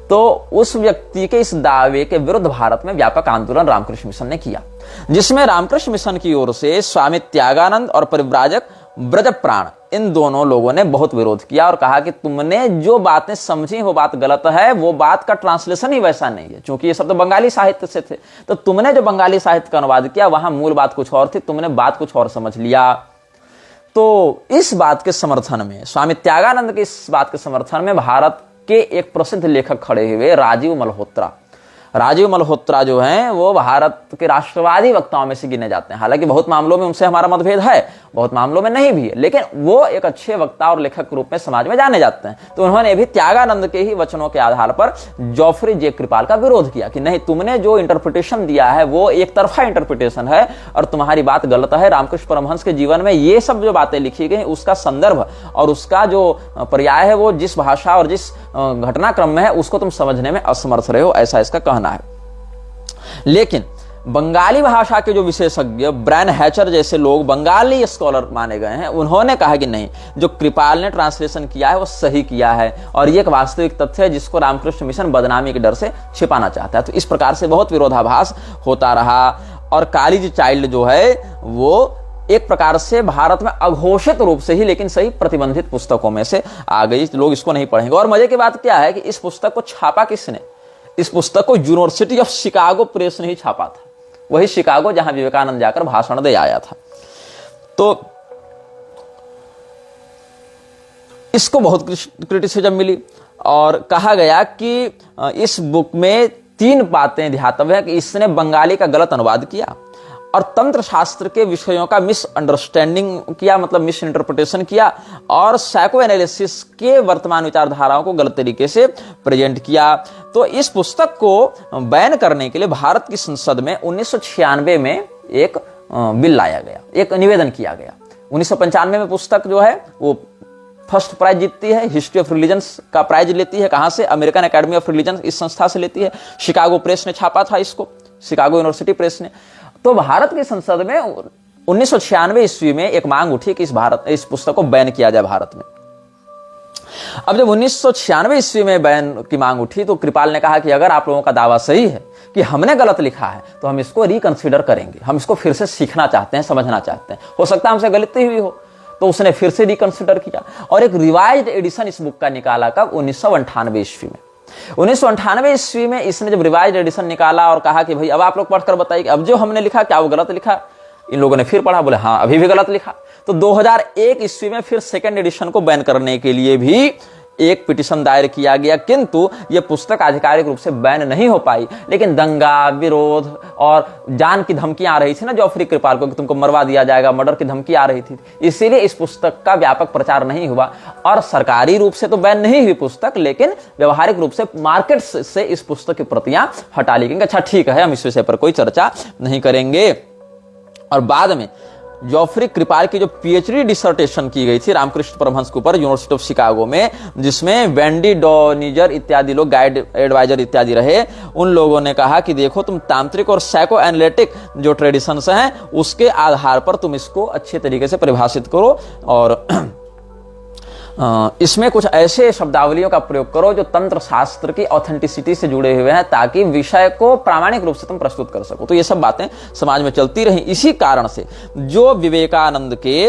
तो उस व्यक्ति के इस दावे के विरुद्ध भारत में व्यापक आंदोलन रामकृष्ण मिशन ने किया, जिसमें रामकृष्ण मिशन की ओर से स्वामी त्यागानंद और परिव्राजक ब्रजप्राण, इन दोनों लोगों ने बहुत विरोध किया और कहा कि तुमने जो बातें समझी वो बात गलत है, वो बात का ट्रांसलेशन ही वैसा नहीं है, क्योंकि ये सब तो बंगाली साहित्य से थे। तो तुमने जो बंगाली साहित्य का अनुवाद किया वहां मूल बात कुछ और थी, तुमने बात कुछ और समझ लिया। तो इस बात के समर्थन में, स्वामी त्यागानंद के इस बात के समर्थन में भारत के एक प्रसिद्ध लेखक खड़े हुए, राजीव मल्होत्रा। राजीव मल्होत्रा जो हैं वो भारत के राष्ट्रवादी वक्ताओं में से गिने जाते हैं। हालांकि बहुत मामलों में उनसे हमारा मतभेद है, बहुत मामलों में नहीं भी है, लेकिन वो एक अच्छे वक्ता और लेखक के रूप में समाज में जाने जाते हैं। तो उन्होंने भी त्यागानंद के ही वचनों के आधार पर जेफरी जे क्रिपाल का विरोध किया कि नहीं, तुमने जो इंटरप्रिटेशन दिया है वो एक तरफा इंटरप्रिटेशन है और तुम्हारी बात गलत है। रामकृष्ण परमहंस के जीवन में ये सब जो बातें लिखी गई उसका संदर्भ और उसका जो पर्याय है वो जिस भाषा और जिस घटनाक्रम में है उसको तुम समझने में असमर्थ रहे हो, ऐसा इसका कहना है। लेकिन बंगाली भाषा के जो विशेषज्ञ ब्रायन हैचर जैसे लोग बंगाली स्कॉलर माने गए हैं, उन्होंने कहा कि नहीं, जो कृपाल ने ट्रांसलेशन किया है वो सही किया है और ये एक वास्तविक तथ्य है जिसको रामकृष्ण मिशन बदनामी के डर से छिपाना चाहता है। तो इस प्रकार से बहुत विरोधाभास होता रहा और कॉलेज चाइल्ड जो है वो एक प्रकार से भारत में अघोषित रूप से ही लेकिन सही प्रतिबंधित पुस्तकों में से आ गई, लोग इसको नहीं पढ़ेंगे। और मजे की बात क्या है कि इस पुस्तक को छापा किसने? इस पुस्तक को यूनिवर्सिटी ऑफ शिकागो प्रेस ने ही छापा था, वही शिकागो जहां विवेकानंद जाकर भाषण दे आया था। तो इसको बहुत क्रिटिसिज्म मिली और कहा गया कि इस बुक में 3 बातें ध्यातव्य है कि इसने बंगाली का गलत अनुवाद किया और तंत्र शास्त्र के विषयों का मिसअंडरस्टैंडिंग किया, मतलब मिस इंटरप्रिटेशन किया और साइको एनालिसिस के वर्तमान विचारधाराओं को गलत तरीके से प्रेजेंट किया। तो इस पुस्तक को बैन करने के लिए भारत की संसद में 1996 में एक बिल लाया गया, एक निवेदन किया गया। 1995 में पुस्तक जो है वो फर्स्ट प्राइज जीतती है, हिस्ट्री ऑफ रिलीजन्स का प्राइज लेती है। कहां से? अमेरिकन एकेडमी ऑफ रिलीजन, इस संस्था से लेती है। शिकागो प्रेस ने छापा था इसको, शिकागो यूनिवर्सिटी प्रेस ने। तो भारत की संसद में 1996 ईस्वी में एक मांग उठी कि इस पुस्तक को बैन किया जाए भारत में। अब जब 1996 ईस्वी में बैन की मांग उठी तो कृपाल ने कहा कि अगर आप लोगों का दावा सही है कि हमने गलत लिखा है तो हम इसको रिकंसीडर करेंगे, हम इसको फिर से सीखना चाहते हैं, समझना चाहते हैं, हो सकता है हमसे गलती हुई हो। तो उसने फिर से रिकंसीडर किया और एक रिवाइज्ड एडिशन इस बुक का निकाला। कब? 1998 ईस्वी में। 1998 ईस्वी में इसने जब रिवाइज्ड एडिशन निकाला और कहा कि भाई अब आप लोग पढ़कर बताइए अब जो हमने लिखा क्या वो गलत लिखा। इन लोगों ने फिर पढ़ा, बोले हाँ अभी भी गलत लिखा। तो 2001 ईस्वी में फिर सेकंड एडिशन को बैन करने के लिए भी एक पिटीशन दायर किया गया, किंतु यह पुस्तक आधिकारिक रूप से बैन नहीं हो पाई। लेकिन दंगा, विरोध और जान की धमकियां आ रही थी ना जॉफरी कृपाल को कि तुमको मरवा दिया जाएगा, मर्डर की धमकी आ रही थी, इसीलिए इस पुस्तक का व्यापक प्रचार नहीं हुआ। और सरकारी रूप से तो बैन नहीं हुई पुस्तक, लेकिन व्यवहारिक रूप से मार्केट से इस पुस्तक की प्रतियां हटा ली गई। अच्छा ठीक है, हम इस विषय पर कोई चर्चा नहीं करेंगे। और बाद में जॉफरी कृपाल की जो पीएचडी डिसर्टेशन की गई थी रामकृष्ण परमहंस के ऊपर यूनिवर्सिटी ऑफ शिकागो में, जिसमें वेंडी डॉनिजर इत्यादि लोग गाइड एडवाइजर इत्यादि रहे, उन लोगों ने कहा कि देखो तुम तांत्रिक और साइको एनालिटिक जो ट्रेडिशंस हैं उसके आधार पर तुम इसको अच्छे तरीके से परिभाषित करो और इसमें कुछ ऐसे शब्दावलियों का प्रयोग करो जो तंत्र शास्त्र की ऑथेंटिसिटी से जुड़े हुए हैं ताकि विषय को प्रामाणिक रूप से तुम प्रस्तुत कर सको। तो ये सब बातें समाज में चलती रही। इसी कारण से जो विवेकानंद के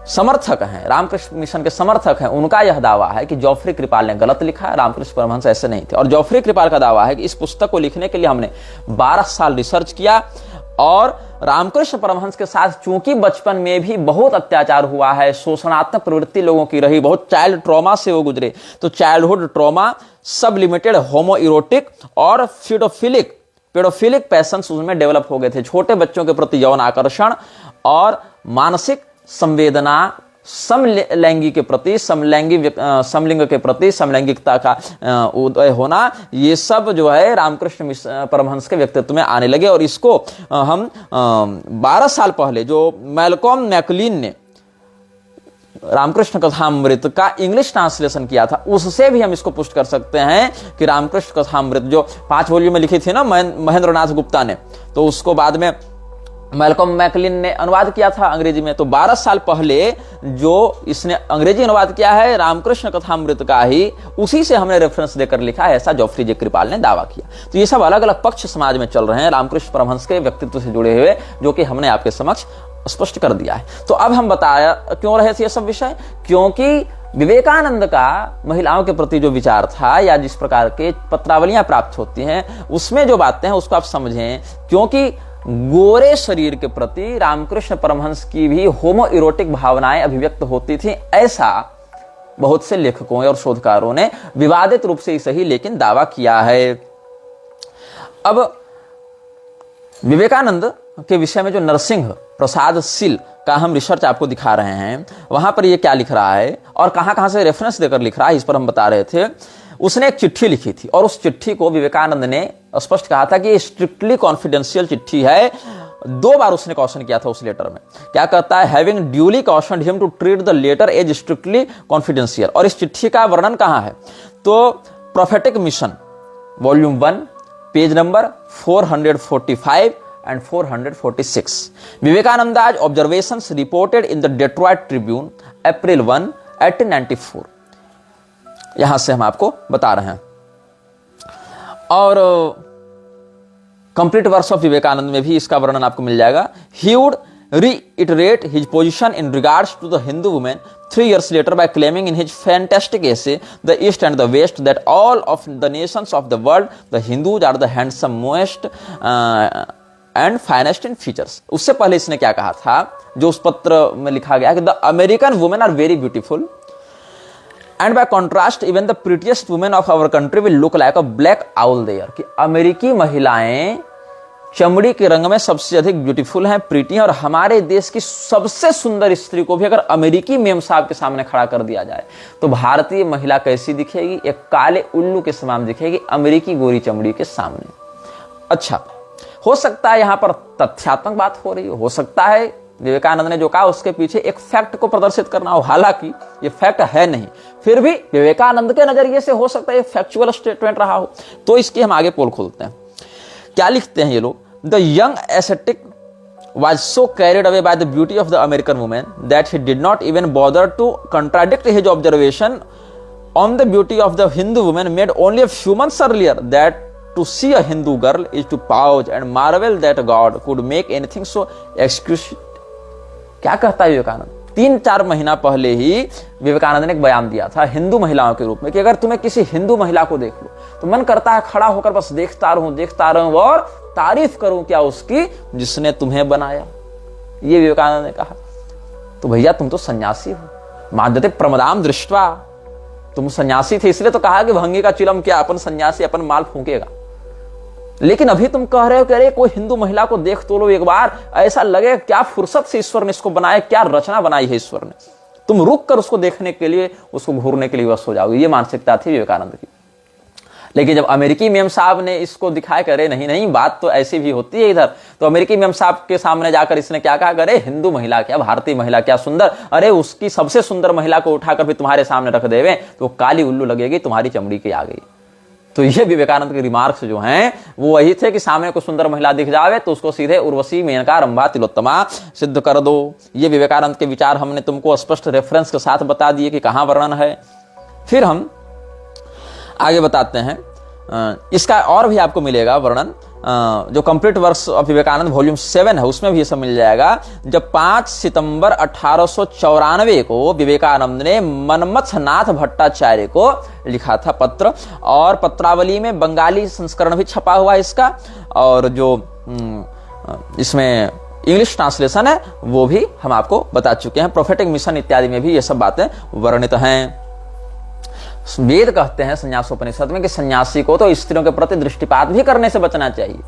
समर्थक हैं, रामकृष्ण मिशन के समर्थक हैं, उनका यह दावा है कि जॉफरी कृपाल ने गलत लिखा है, रामकृष्ण परमहंस ऐसे नहीं थे। और जॉफरी कृपाल का दावा है कि इस पुस्तक को लिखने के लिए हमने 12 साल रिसर्च किया और रामकृष्ण परमहंस के साथ चूंकि बचपन में भी बहुत अत्याचार हुआ है, शोषणात्मक प्रवृत्ति लोगों की रही, बहुत चाइल्ड ट्रॉमा से वो गुजरे, तो चाइल्डहुड ट्रॉमा, सब लिमिटेड होमो इरोटिक और पेडोफिलिक पैशंस उसमें डेवलप हो गए थे। छोटे बच्चों के प्रति यौन आकर्षण और मानसिक संवेदना, समलैंगी के प्रति, समलिंग के प्रति समलैंगिकता का उदय होना, ये सब जो है रामकृष्ण परमहंस के व्यक्तित्व में आने लगे। और इसको हम 12 साल पहले जो मैल्कॉम मैकलीन ने रामकृष्ण कथामृत का इंग्लिश ट्रांसलेशन किया था, उससे भी हम इसको पुष्ट कर सकते हैं कि रामकृष्ण कथामृत जो 5 वॉल्यूम में लिखी थी ना महेंद्रनाथ गुप्ता ने, तो उसको बाद में मैल्कॉम मैकलिन ने अनुवाद किया था अंग्रेजी में। तो 12 साल पहले जो इसने अंग्रेजी अनुवाद किया है रामकृष्ण कथामृत का ही, उसी से हमने रेफरेंस देकर लिखा है, ऐसा जॉफरी जे कृपाल ने दावा किया। तो ये सब अलग अलग पक्ष समाज में चल रहे हैं रामकृष्ण परमहंस के व्यक्तित्व से जुड़े हुए, जो कि हमने आपके समक्ष स्पष्ट कर दिया है। तो अब हम बताया क्यों रहे थे ये सब विषय, क्योंकि विवेकानंद का महिलाओं के प्रति जो विचार था या जिस प्रकार के पत्रावलियां प्राप्त होती हैं उसमें जो बातें हैं उसको आप समझें, क्योंकि गोरे शरीर के प्रति रामकृष्ण परमहंस की भी होमो इरोटिक भावनाएं अभिव्यक्त होती थी, ऐसा बहुत से लेखकों और शोधकारों ने विवादित रूप से ही सही लेकिन दावा किया है। अब विवेकानंद के विषय में जो नरसिंह प्रसाद सिल का हम रिसर्च आपको दिखा रहे हैं, वहां पर ये क्या लिख रहा है और कहां से रेफरेंस देकर लिख रहा है, इस पर हम बता रहे थे। उसने एक चिट्ठी लिखी थी और उस चिट्ठी को विवेकानंद ने स्पष्ट कहा था कि ये स्ट्रिक्टली कॉन्फिडेंशियल चिट्ठी है, 2 बार उसने कॉशन किया था उस लेटर में। क्या कहता है, having duly cautioned him to treat the letter as strictly confidential. और इस चिट्ठी का वर्णन कहां है, तो prophetic mission volume 1 page number 445 and 446, Vivekananda's observations reported in the Detroit Tribune April 1 1894। यहां से हम आपको बता रहे हैं। और कंप्लीट वर्क्स ऑफ विवेकानंद में भी इसका वर्णन आपको मिल जाएगा। He would reiterate his position in regards to the Hindu women 3 years later by claiming in his fantastic essay The East and the West that all of the nations of the world the Hindus are the handsomest and finest in features। उससे पहले इसने क्या कहा था, जो उस पत्र में लिखा गया कि the American women are very beautiful and by contrast even the prettiest women of our country will look like a black owl there। कि अमेरिकी महिलाएं चमड़ी के रंग में सबसे अधिक ब्यूटीफुल हैं, प्रीटी हैं, और हमारे देश की सबसे सुंदर स्त्री को भी अगर अमेरिकी मेम साहब के सामने खड़ा कर दिया जाए तो भारतीय महिला कैसी दिखेगी, एक काले उल्लू के समान दिखेगी अमेरिकी गोरी चमड़ी के सामने। अच्छा, हो सकता है यहां पर तथ्यात्मक बात हो रही हो सकता है विवेकानंद ने जो कहा उसके पीछे एक फैक्ट को प्रदर्शित करना हो, हालांकि ये फैक्ट है नहीं, फिर भी विवेकानंद के नजरिए से हो सकता है ये फैक्चुअल स्टेटमेंट रहा हो। तो इसकी हम आगे पोल खोलते हैं। क्या लिखते हैं ये लोग, the young ascetic was so carried away by the beauty of the American woman that he did not even bother to contradict his observation on the beauty of the Hindu woman made only a few months earlier, that to see a Hindu girl is to pause and marvel that God could make anything so exquisite। क्या कहता है विवेकानंद, 3-4 महीना पहले ही विवेकानंद ने एक बयान दिया था हिंदू महिलाओं के रूप में कि अगर तुम्हें किसी हिंदू महिला को देख लो तो मन करता है खड़ा होकर बस देखता रहूं और तारीफ करूं क्या उसकी जिसने तुम्हें बनाया। ये विवेकानंद ने कहा। तो भैया तुम तो सन्यासी हो, माद्यते प्रमदाम दृष्ट्वा, तुम सन्यासी थे इसलिए तो कहा कि भंगी का चिलम क्या, अपन सन्यासी अपन माल फूकेगा। लेकिन अभी तुम कह रहे हो कि अरे कोई हिंदू महिला को देख तो लो एक बार, ऐसा लगे क्या फुर्सत से ईश्वर ने इसको बनाया, क्या रचना बनाई है ईश्वर ने, तुम रुक कर उसको देखने के लिए, उसको घूरने के लिए वश हो जाओगे। ये मानसिकता थी विवेकानंद की। लेकिन जब अमेरिकी मेम साहब ने इसको दिखाया करे नहीं बात तो ऐसी भी होती है इधर, तो अमेरिकी मेम साहब के सामने जाकर इसने क्या कहा, करे हिंदू महिला क्या, भारतीय महिला क्या सुंदर, अरे उसकी सबसे सुंदर महिला को उठाकर भी तुम्हारे सामने रख देवे तो काली उल्लू लगेगी, तुम्हारी चमड़ी की आ गई। तो ये विवेकानंद के रिमार्क्स जो हैं वो वही थे कि सामने कोई सुंदर महिला दिख जावे तो उसको सीधे उर्वशी, मेनका, रंभा, तिलोत्तमा सिद्ध कर दो। ये विवेकानंद के विचार हमने तुमको स्पष्ट रेफरेंस के साथ बता दिए कि कहां वर्णन है। फिर हम आगे बताते हैं, इसका और भी आपको मिलेगा वर्णन, जो complete works of Vivekananda volume 7 है उसमें भी ये सब मिल जाएगा। जब 5 सितंबर 1894 को विवेकानंद ने मनमथनाथ भट्टाचार्य को लिखा था पत्र, और पत्रावली में बंगाली संस्करण भी छपा हुआ है इसका, और जो इसमें इंग्लिश ट्रांसलेशन है वो भी हम आपको बता चुके हैं। प्रोफेटिक मिशन इत्यादि में भी ये सब बातें वर्णित हैं। वेद कहते हैं संन्यासोपनिषद में कि सन्यासी को तो स्त्रियों के प्रति दृष्टिपात भी करने से बचना चाहिए,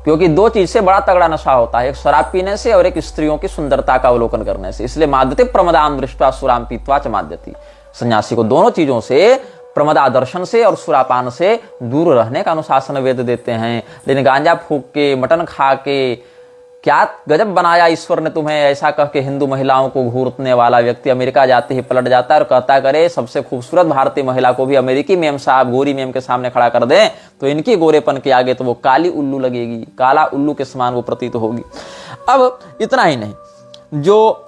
क्योंकि 2 चीज से बड़ा तगड़ा नशा होता है, एक शराब पीने से और एक स्त्रियों की सुंदरता का अवलोकन करने से। इसलिए माद्यते प्रमदाम दृष्ट्वा सुराम पीत्वा च माद्यति, सन्यासी को दोनों चीजों से, प्रमदा दर्शन से और सुरापान से दूर रहने का अनुशासन वेद देते हैं। लेकिन गांजा फूक के, मटन खा के क्या गजब बनाया ईश्वर ने तुम्हें, ऐसा कह के हिंदू महिलाओं को घूरने वाला व्यक्ति अमेरिका जाते ही पलट जाता है और कहता करे सबसे खूबसूरत भारतीय महिला को भी अमेरिकी मेम साहब गोरी मेम के सामने खड़ा कर दें तो इनकी गोरेपन के आगे तो वो काली उल्लू लगेगी, काला उल्लू के समान वो प्रतीत होगी। अब इतना ही नहीं, जो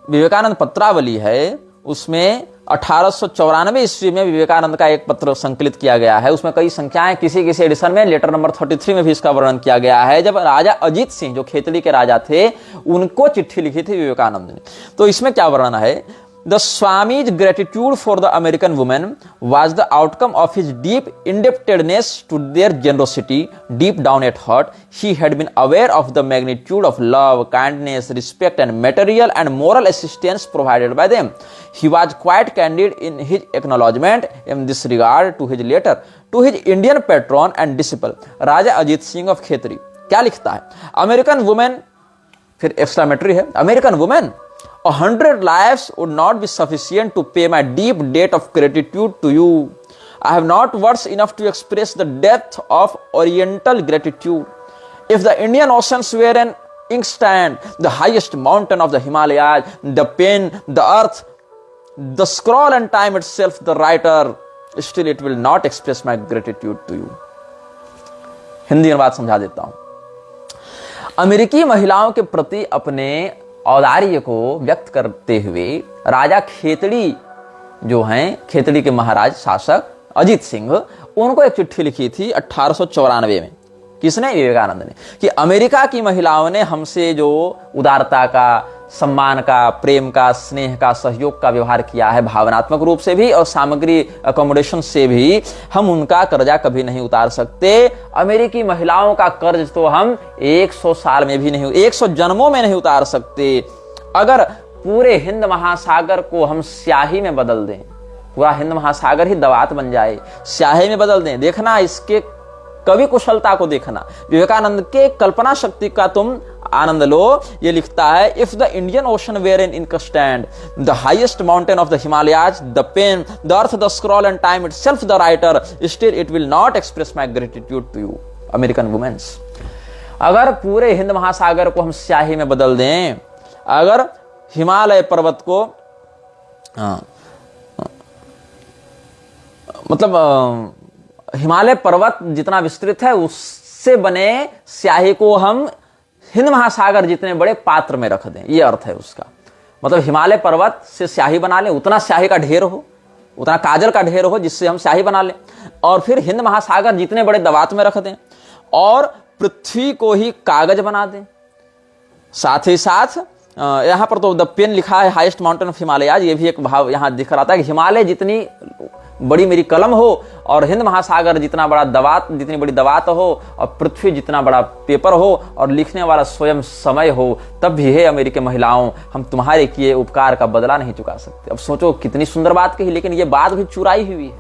विवेकानंद पत्रावली है उसमें 1894 ईस्वी में विवेकानंद का एक पत्र संकलित किया गया है। उसमें कई संख्याएं, किसी एडिशन में लेटर नंबर 33 में भी इसका वर्णन किया गया है। जब राजा अजीत सिंह जो खेतड़ी के राजा थे उनको चिट्ठी लिखी थी विवेकानंद ने, तो इसमें क्या वर्णन है, The Swami's gratitude for the American woman was the outcome of his deep indebtedness to their generosity. Deep down at heart, he had been aware of the magnitude of love, kindness, respect, and material and moral assistance provided by them. He was quite candid in his acknowledgement in this regard to his letter to his Indian patron and disciple, Raja Ajit Singh of Khetri. क्या लिखता है, American woman, फिर exclamatory है, American woman, 100 lives would not be sufficient to pay my deep debt of gratitude to you. I have not words enough to express the depth of oriental gratitude. If the Indian oceans were an inkstand, the highest mountain of the Himalayas, the pen, the earth, the scroll and time itself, the writer, still it will not express my gratitude to you. Hindi में बात समझा देता हूं। अमेरिकी महिलाओं के प्रति अपने औदार्य को व्यक्त करते हुए राजा खेतड़ी जो हैं, खेतड़ी के महाराज शासक अजीत सिंह, उनको एक चिट्ठी लिखी थी 1894 में। किसने? विवेकानंद ने। कि अमेरिका की महिलाओं ने हमसे जो उदारता का, सम्मान का, प्रेम का, स्नेह का, सहयोग का व्यवहार किया है, भावनात्मक रूप से भी और सामग्री अकोमोडेशन से भी, हम उनका कर्जा कभी नहीं उतार सकते। अमेरिकी महिलाओं का कर्ज तो हम 100 साल में भी नहीं, 100 जन्मों में नहीं उतार सकते। अगर पूरे हिंद महासागर को हम स्याही में बदल दें, पूरा हिंद महासागर ही दवात बन जाए, स्याही में बदल दें, देखना इसके कवि कुशलता को देखना, विवेकानंद के कल्पना शक्ति का तुम आनंद लो। ये लिखता है, if the Indian ocean were in inkstand, the highest mountain of the Himalayas, the pen, the earth, the scroll and time itself the writer, still it will not express my gratitude to you American women's. अगर पूरे हिंद महासागर को हम स्याही में बदल दें, अगर हिमालय पर्वत को मतलब हिमालय पर्वत जितना विस्तृत है उससे बने स्याही को हम हिंद महासागर जितने बड़े पात्र में रख दें, यह अर्थ है उसका। मतलब हिमालय पर्वत से स्याही बना लें, उतना स्याही का ढेर हो, उतना काजल का ढेर हो जिससे हम स्याही बना लें, और फिर हिंद महासागर जितने बड़े दवात में रख दें, और पृथ्वी को ही कागज बना दें। साथ ही साथ यहां पर तो द पेन लिखा है, हाईएस्ट माउंटेन ऑफ हिमालयाज, ये भी एक भाव यहां दिख रहा था कि हिमालय जितनी बड़ी मेरी कलम हो और हिंद महासागर जितना बड़ा दवात, जितनी बड़ी दवात हो, और पृथ्वी जितना बड़ा पेपर हो, और लिखने वाला स्वयं समय हो, तब भी हे अमेरिकी महिलाओं, हम तुम्हारे किए उपकार का बदला नहीं चुका सकते। अब सोचो कितनी सुंदर बात कही, लेकिन ये बात भी चुराई हुई है।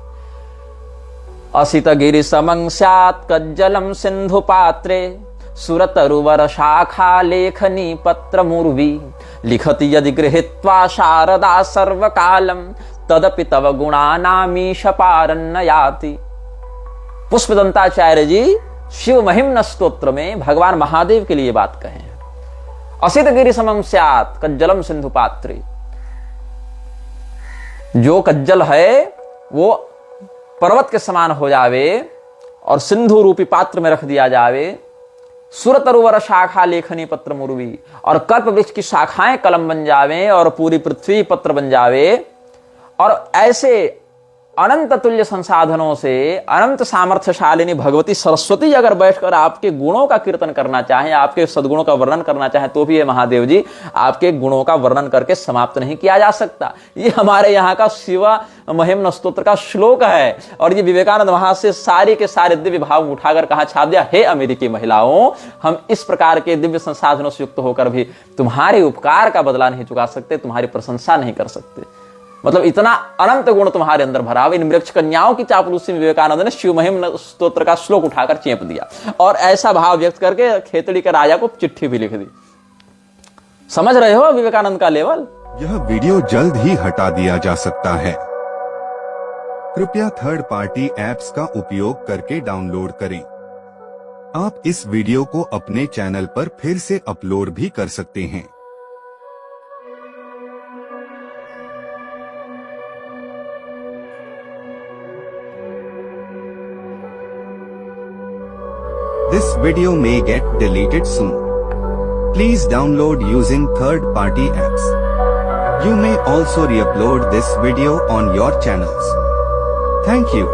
असित गिरि समं स्यात् कज्जलम सिंधु पात्रे, सुरतरुवर शाखा लेखनी पत्र मुर्वी, लिखति यदि गृहीत्वा शारदा सर्वकालम, तदपि तव गुणानामीश पारन्न याति। पुष्पदंताचार्य जी शिव महिम्न स्तोत्र में भगवान महादेव के लिए बात कहे हैं। असित गिरि समं स्यात् कज्जलम सिंधु पात्रे, जो कज्जल है वो पर्वत के समान हो जावे और सिंधु रूपी पात्र में रख दिया जावे। सुरतरुवर शाखा लेखनी पत्र मुर्वी, और कल्प वृक्ष की शाखाएं कलम बन जावे और पूरी पृथ्वी पत्र बन जावे। और ऐसे अनंत तुल्य संसाधनों से अनंत सामर्थ्यशालिनी भगवती सरस्वती अगर बैठकर आपके गुणों का कीर्तन करना चाहें, आपके सद्गुणों का वर्णन करना चाहें, तो भी ये महादेव जी आपके गुणों का वर्णन करके समाप्त नहीं किया जा सकता। ये हमारे यहाँ का शिव महिम्न स्तोत्र का श्लोक है, और ये विवेकानंद वहां से सारे के सारे दिव्य भाव उठाकर कहा छाप दिया, हे अमेरिकी महिलाओं, हम इस प्रकार के दिव्य संसाधनों से युक्त होकर भी तुम्हारे उपकार का बदला नहीं चुका सकते, तुम्हारी प्रशंसा नहीं कर सकते। मतलब इतना अनंत गुण तुम्हारे अंदर भरा हुआ। इन वृक्ष कन्याओं की चापलूसी में विवेकानंद ने शिव महिम्न स्तोत्र का श्लोक उठाकर चेप दिया, और ऐसा भाव व्यक्त करके खेतड़ी के राजा को चिट्ठी भी लिख दी। समझ रहे हो विवेकानंद का लेवल? यह वीडियो जल्द ही हटा दिया जा सकता है। कृपया थर्ड पार्टी ऐप्स का उपयोग करके डाउनलोड करें। आप इस वीडियो को अपने चैनल पर फिर से अपलोड भी कर सकते हैं। This video may get deleted soon. Please download using third-party apps. You may also re-upload this video on your channels. Thank you.